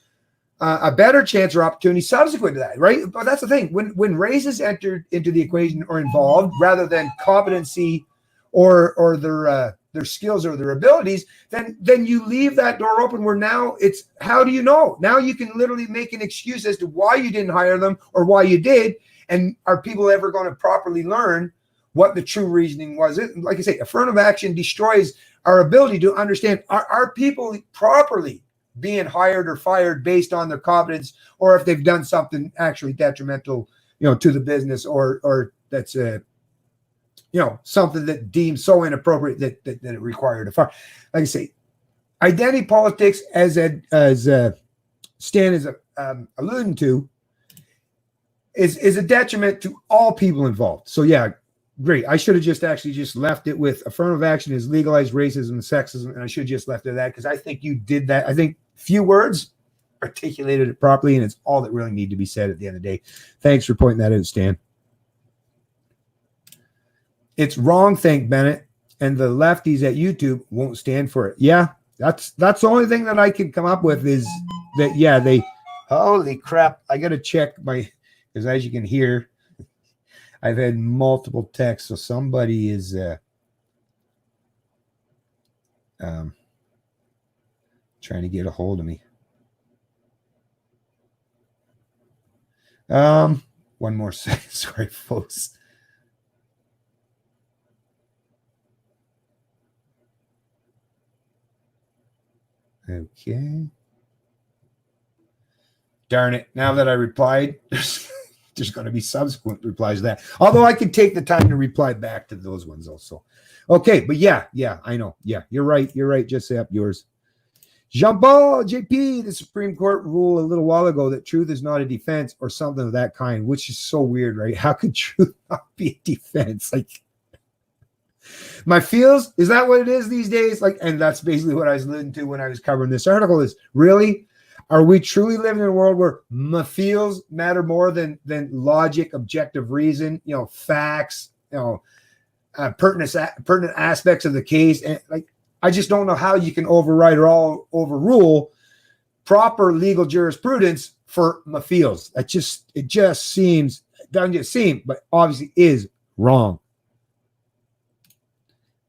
a better chance or opportunity subsequent to that, right? But that's the thing. When race is entered into the equation or involved, rather than competency or their skills or their abilities, then you leave that door open where now it's, how do you know? Now you can literally make an excuse as to why you didn't hire them or why you did. And are people ever going to properly learn what the true reasoning was? Like I say, affirmative action destroys our ability to understand, are people properly being hired or fired based on their competence, or if they've done something actually detrimental, to the business, or that's something that deems so inappropriate that it required a fire. Like I say, identity politics, as Stan is alluding to, is a detriment to all people involved. So yeah, great. I should have just left it with affirmative action is legalized racism and sexism, and I should have just left it at that, because I think you did that. I think few words articulated it properly, and it's all that really need to be said at the end of the day. Thanks for pointing that out, Stan. It's wrong, thank Bennett, and the lefties at YouTube won't stand for it. Yeah, that's the only thing that I can come up with is that, yeah, they, holy crap, I got to check because as you can hear, I've had multiple texts, so somebody is trying to get a hold of me. One more second. Sorry, folks. Okay. Darn it. Now that I replied, there's going to be subsequent replies to that. Although I could take the time to reply back to those ones also. Okay, but yeah, I know. Yeah, you're right. Just say up yours. Jean-Paul, JP, the Supreme Court ruled a little while ago that truth is not a defense or something of that kind, which is so weird, right? How could truth not be a defense? Like, my feels, is that what it is these days? Like, and that's basically what I was alluding to when I was covering this article is, really? Are we truly living in a world where my feels matter more than logic, objective reason, facts, pertinent aspects of the case? And like, I just don't know how you can override or overrule proper legal jurisprudence for my feels. It just seems, doesn't just seem, but obviously is wrong.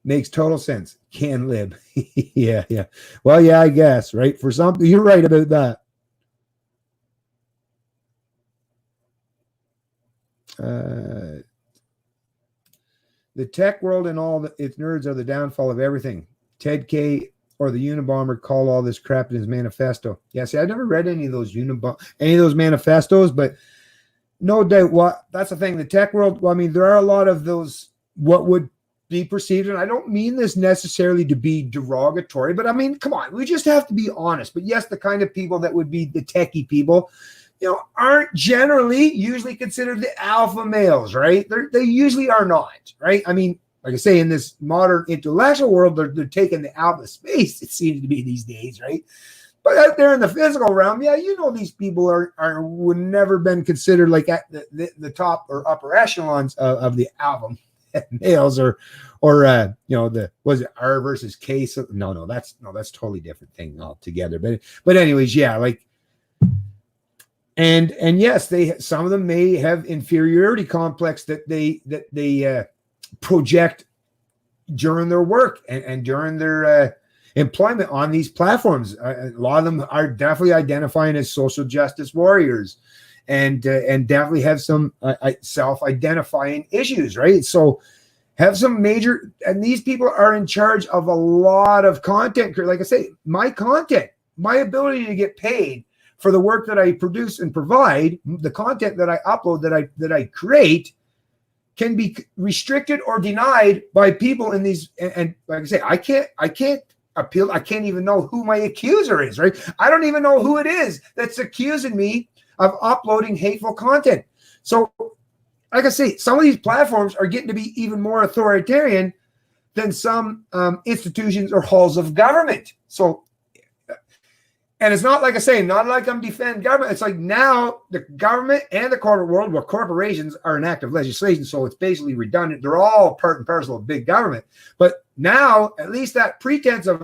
Makes total sense. Can live. Yeah. Well, yeah, I guess, right? For some, you're right about that. The tech world and all its nerds are the downfall of everything. Ted K or the Unabomber call all this crap in his manifesto. Yeah, see, I've never read any of those manifestos, but no doubt that's the thing. The tech world, well, I mean, there are a lot of those what would be perceived, and I don't mean this necessarily to be derogatory, but I mean, come on, we just have to be honest. But yes, the kind of people that would be the techie people, aren't usually considered the alpha males, right? They usually are not, right? I mean, like I say, in this modern intellectual world, they're taking the alpha space, it seems to be these days, right? But out there in the physical realm, yeah, these people would never been considered like at the top or upper echelons of the alpha males, or was it R versus K? So, no, that's totally different thing altogether. But anyways, yeah, like, and yes, some of them may have inferiority complex that they project during their work and during their employment on these platforms. A lot of them are definitely identifying as social justice warriors, and definitely have some self-identifying issues, right? So have some major, and these people are in charge of a lot of content. Like I say, my content, my ability to get paid for the work that I produce and provide, the content that I upload, that I create, can be restricted or denied by people in these. And like I say, I can't appeal. I can't even know who my accuser is, right? I don't even know who it is that's accusing me of uploading hateful content. So like I say, some of these platforms are getting to be even more authoritarian than some institutions or halls of government. So, and it's not like I say, not like I'm defending government. It's like now the government and the corporate world, well, corporations are an act of legislation, so it's basically redundant. They're all part and parcel of big government. But now, at least that pretense of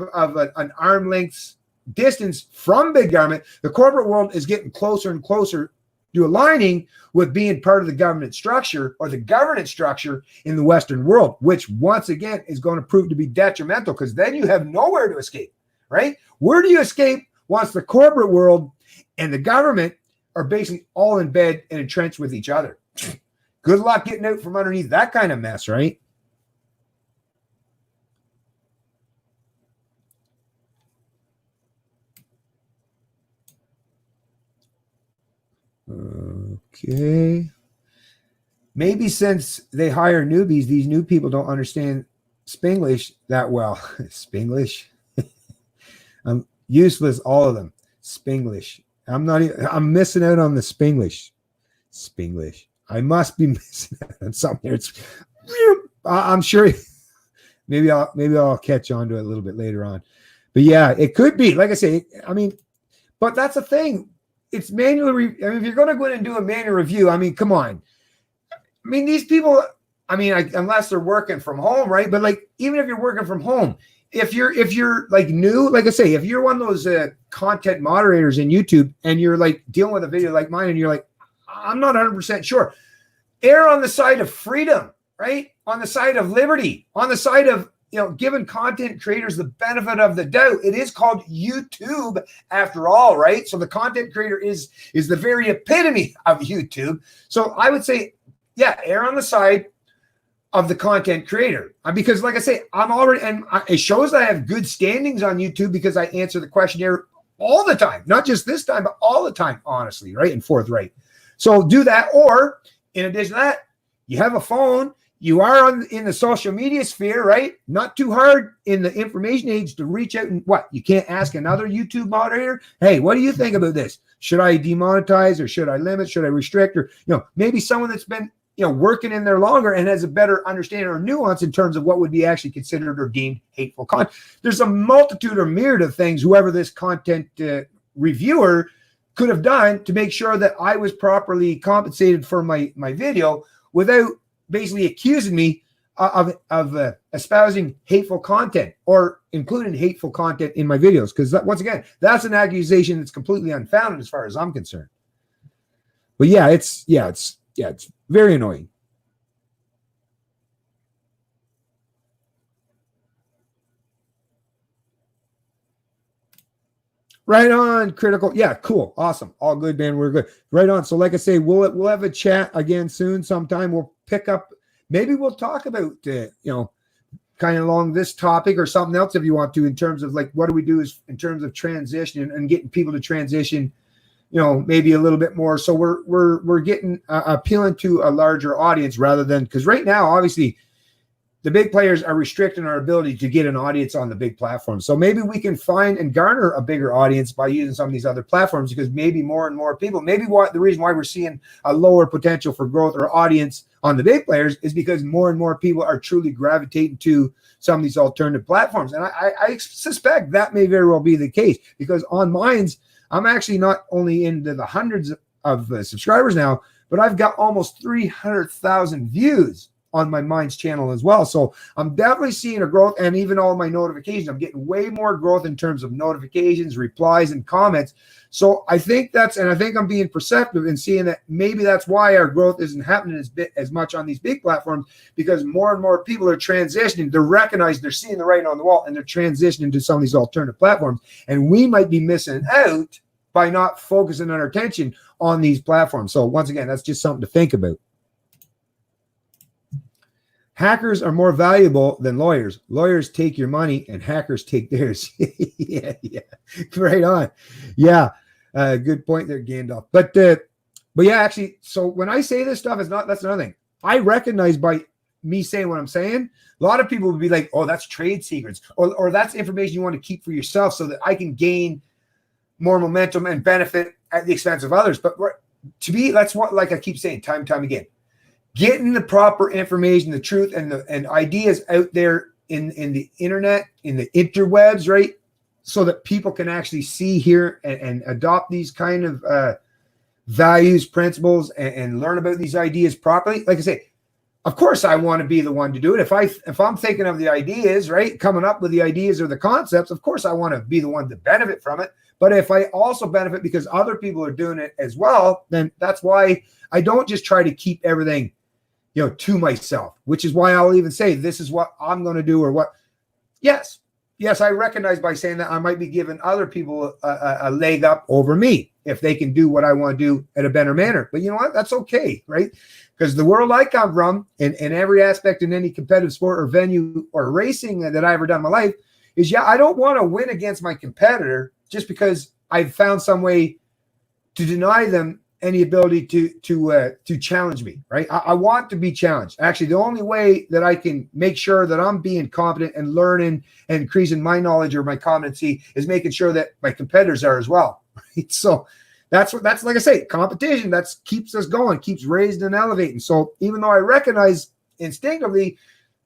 an arm length distance from big government, the corporate world is getting closer and closer to aligning with being part of the government structure or the governance structure in the Western world, which once again is going to prove to be detrimental, because then you have nowhere to escape, right? Where do you escape once the corporate world and the government are basically all in bed and entrenched with each other? Good luck getting out from underneath that kind of mess, right? Okay. Maybe since they hire newbies, these new people don't understand Spanglish that well. Spanglish? I'm useless, all of them. Spanglish. I'm missing out on the Spanglish. Spanglish. I must be missing out on something. I'm sure maybe I'll catch on to it a little bit later on. But yeah, it could be. Like I say, I mean, but that's the thing. It's manual. If you're going to go in and do a manual review, I mean, come on. I mean, these people, I mean, unless they're working from home, right? But like, even if you're working from home, if you're like new, like I say, if you're one of those content moderators in YouTube and you're like dealing with a video like mine and you're like, I'm not 100% sure, err on the side of freedom, right? On the side of liberty, on the side of, giving content creators the benefit of the doubt. It is called YouTube after all, right? So the content creator is the very epitome of YouTube. So I would say, yeah, err on the side of the content creator, because like I say, I'm already, and it shows that I have good standings on YouTube because I answer the questionnaire all the time, not just this time, but all the time, honestly, right? And forthright. So do that. Or in addition to that, you have a phone, you are in the social media sphere, right? Not too hard in the information age to reach out and you can't ask another YouTube moderator, hey, what do you think about this? Should I demonetize, or should I limit? Should I restrict? Or, maybe someone that's been, working in there longer and has a better understanding or nuance in terms of what would be actually considered or deemed hateful content. There's a multitude or myriad of things whoever this content reviewer could have done to make sure that I was properly compensated for my video without basically accusing me of espousing hateful content or including hateful content in my videos. Because once again, that's an accusation that's completely unfounded as far as I'm concerned. But yeah, it's very annoying. Right on, critical. Yeah, cool, awesome, all good, man. We're good. Right on. So, like I say, we'll have a chat again soon. Sometime we'll pick up. Maybe we'll talk about kind of along this topic or something else if you want to, in terms of like what do we do is in terms of transition and getting people to transition. Maybe a little bit more. So we're getting appealing to a larger audience rather than, because right now, obviously, the big players are restricting our ability to get an audience on the big platforms. So maybe we can find and garner a bigger audience by using some of these other platforms, because maybe more and more people, the reason why we're seeing a lower potential for growth or audience on the big players is because more and more people are truly gravitating to some of these alternative platforms. And I suspect that may very well be the case, because on mine's, I'm actually not only into the hundreds of subscribers now, but I've got almost 300,000 views on my Minds channel as well. So I'm definitely seeing a growth, and even all my notifications, I'm getting way more growth in terms of notifications, replies, and comments. So I think I'm being perceptive and seeing that maybe that's why our growth isn't happening as much on these big platforms, because more and more people are transitioning. They're recognizing, they're seeing the writing on the wall, and they're transitioning to some of these alternative platforms. And we might be missing out by not focusing our attention on these platforms. So once again, that's just something to think about. Hackers are more valuable than lawyers. Lawyers take your money and hackers take theirs. yeah. Right on. Yeah. Good point there, Gandalf. But yeah, actually, so when I say this stuff, that's another thing. I recognize by me saying what I'm saying, a lot of people would be like, oh, that's trade secrets, or that's information you want to keep for yourself so that I can gain more momentum and benefit at the expense of others. But to me, that's what, like I keep saying time and time again, getting the proper information, the truth, and ideas out there in the internet, in the interwebs, right? So that people can actually see, hear, and adopt these kind of values, principles, and learn about these ideas properly. Like I say, of course, I want to be the one to do it. If I'm thinking of the ideas, right, coming up with the ideas or the concepts, of course, I want to be the one to benefit from it. But if I also benefit because other people are doing it as well, then that's why I don't just try to keep everything, to myself, which is why I'll even say this is what I'm going to do or what. Yes, I recognize by saying that I might be giving other people a leg up over me if they can do what I want to do in a better manner. But you know what? That's okay, right? Because the world I come from, in every aspect in any competitive sport or venue or racing that I ever done in my life, is I don't want to win against my competitor just because I've found some way to deny them any ability to challenge me, right? I want to be challenged. Actually, the only way that I can make sure that I'm being competent and learning and increasing my knowledge or my competency is making sure that my competitors are as well, right? So that's like I say, competition, that keeps us going, keeps raising and elevating. So even though I recognize instinctively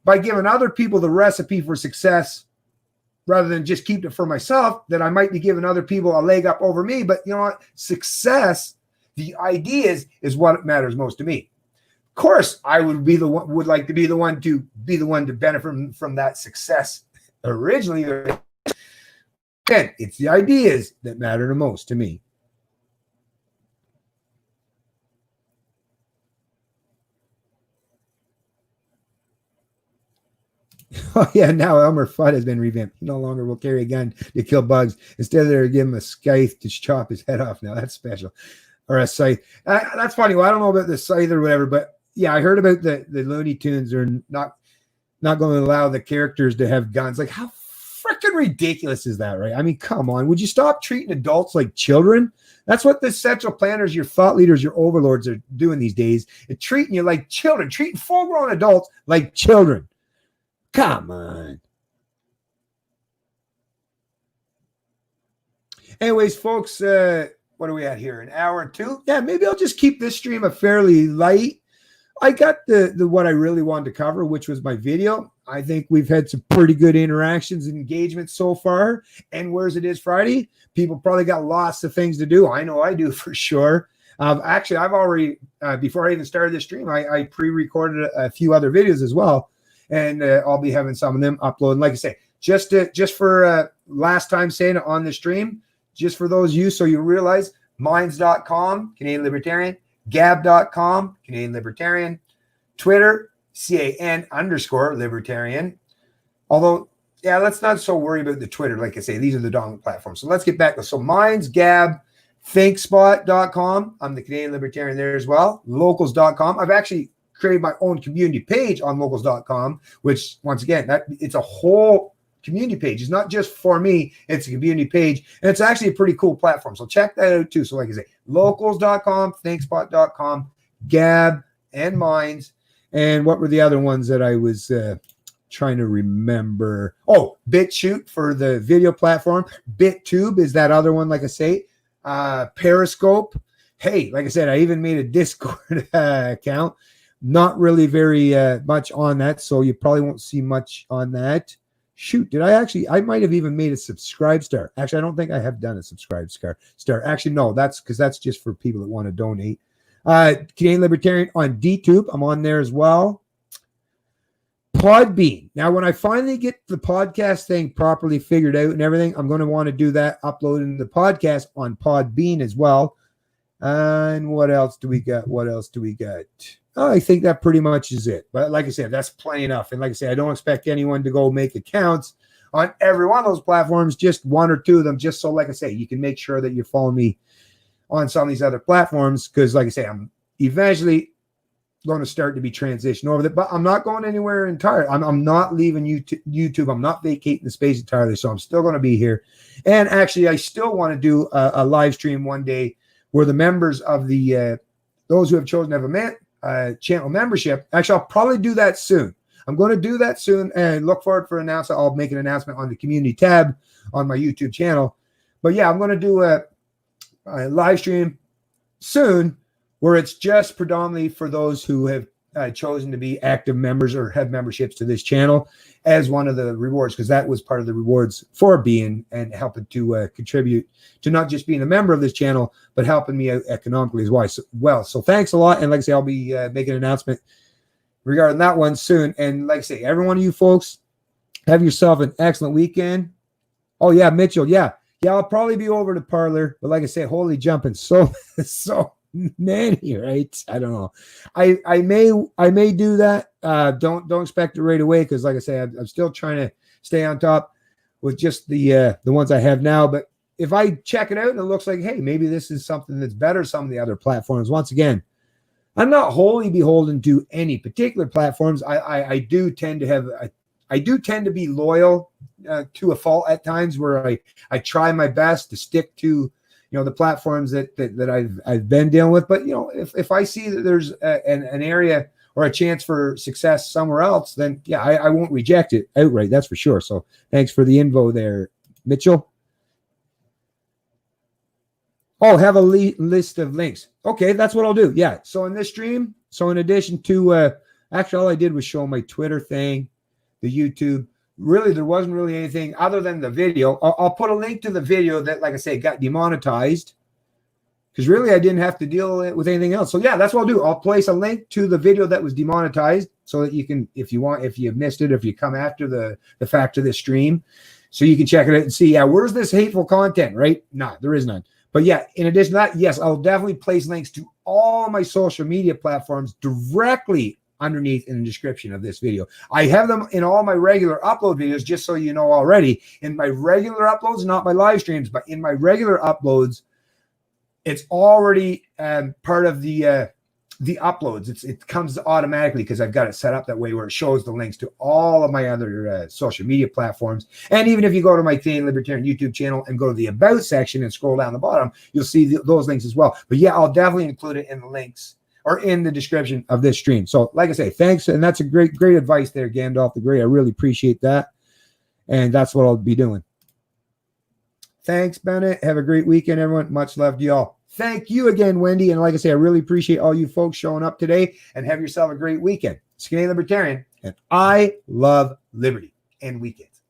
by giving other people the recipe for success rather than just keep it for myself, that I might be giving other people a leg up over me. But you know what? Success, the ideas, is what matters most to me. Of course, I would like to be the one to benefit from that success originally. Again, it's the ideas that matter the most to me. Oh, yeah, now Elmer Fudd has been revamped. He no longer will carry a gun to kill bugs. Instead, they're giving him a scythe to chop his head off. Now, that's special. Or a scythe. That's funny. Well, I don't know about the scythe or whatever, but yeah, I heard about the Looney Tunes are not going to allow the characters to have guns. Like, how freaking ridiculous is that, right? I mean, come on. Would you stop treating adults like children? That's what the central planners, your thought leaders, your overlords are doing these days. They're treating you like children, treating full-grown adults like children. Come on. Anyways, folks, what are we at here? An hour and 2? Yeah, maybe I'll just keep this stream a fairly light. I got the what I really wanted to cover, which was my video. I think we've had some pretty good interactions and engagement so far. And whereas it is Friday, people probably got lots of things to do. I know I do for sure. Actually, I've already, before I even started this stream, I pre-recorded a few other videos as well. And I'll be having some of them uploaded. Like I say, just for last time saying it on the stream, just for those of you, so you realize, minds.com, Canadian Libertarian, gab.com, Canadian Libertarian, Twitter, CAN_Libertarian. Although, yeah, let's not so worry about the Twitter. Like I say, these are the dominant platforms. So let's get back. So Minds, Gab, ThinkSpot.com. I'm the Canadian Libertarian there as well. Locals.com. I've actually created my own community page on locals.com, which once again, it's a whole community page. It's not just for me, it's a community page, and it's actually a pretty cool platform. So check that out too. So like I say, locals.com, thinkspot.com, Gab, and Minds. And what were the other ones that I was trying to remember? Oh, BitChute for the video platform. BitTube is that other one, like I say. Periscope. Hey, like I said, I even made a Discord account. Not really very much on that, so you probably won't see much on that. Shoot, I might have even made a subscribe star. Actually, I don't think I have done a subscribe star. Actually, no, that's because that's just for people that want to donate. Canadian Libertarian on DTube. I'm on there as well. Podbean. Now, when I finally get the podcast thing properly figured out and everything, I'm going to want to do that, uploading the podcast on Podbean as well. And what else do we got? Oh, I think that pretty much is it. But like I said, that's plenty enough. And like I said, I don't expect anyone to go make accounts on every one of those platforms, just one or two of them, just so, like I say, you can make sure that you're following me on some of these other platforms. Because like I say, I'm eventually going to start to be transitioned over there. But I'm not going anywhere entirely. I'm not leaving YouTube. I'm not vacating the space entirely. So I'm still going to be here. And actually, I still want to do a live stream one day where the members of the those who have chosen to have a channel membership. Actually, I'll probably do that soon. I'm going to do that soon and look forward for an announcement. I'll make an announcement on the community tab on my YouTube channel. But yeah, I'm going to do a live stream soon where it's just predominantly for those who have chosen to be active members or have memberships to this channel as one of the rewards, because that was part of the rewards for being and helping to contribute to not just being a member of this channel, but helping me out economically as well. So thanks a lot. And like I say, I'll be making an announcement regarding that one soon. And like I say, every one of you folks, have yourself an excellent weekend. Oh yeah, Mitchell. Yeah. I'll probably be over to Parlor, but like I say, holy jumping, so many, right? I don't know. I may do that. Don't expect it right away, because like I say, I'm still trying to stay on top with just the ones I have now. But if I check it out and it looks like, hey, maybe this is something that's better some of the other platforms. Once again, I'm not wholly beholden to any particular platforms. I do tend to be loyal to a fault at times, where I try my best to stick to the platforms that I've been dealing with. But if I see that there's an area or a chance for success somewhere else, then yeah, I won't reject it outright. That's for sure. So thanks for the info there, Mitchell. Oh, have a list of links. Okay, that's what I'll do. Yeah. So in this stream, in addition to actually all I did was show my Twitter thing, the YouTube. Really, there wasn't really anything other than the video. I'll put a link to the video that, like I say, got demonetized, because really I didn't have to deal with anything else. So yeah, that's what I'll do. I'll place a link to the video that was demonetized, so that you can, if you missed it, if you come after the fact of this stream, so you can check it out and see, yeah, where's this hateful content, right? No, there is none. But yeah, in addition to that, yes, I'll definitely place links to all my social media platforms directly underneath in the description of this video. I have them in all my regular upload videos, just so you know already. In my regular uploads, not my live streams, but in my regular uploads, it's already part of the uploads. It comes automatically, because I've got it set up that way, where it shows the links to all of my other social media platforms. And even if you go to my Canadian Libertarian YouTube channel and go to the About section and scroll down the bottom, you'll see those links as well. But yeah, I'll definitely include it in the links or in the description of this stream. So like I say, thanks. And that's a great advice there, Gandalf the Grey. I really appreciate that. And that's what I'll be doing. Thanks, Bennett. Have a great weekend, everyone. Much love to y'all. Thank you again, Wendy. And like I say, I really appreciate all you folks showing up today, and have yourself a great weekend. It's Canadian Libertarian, and I love liberty and weekends.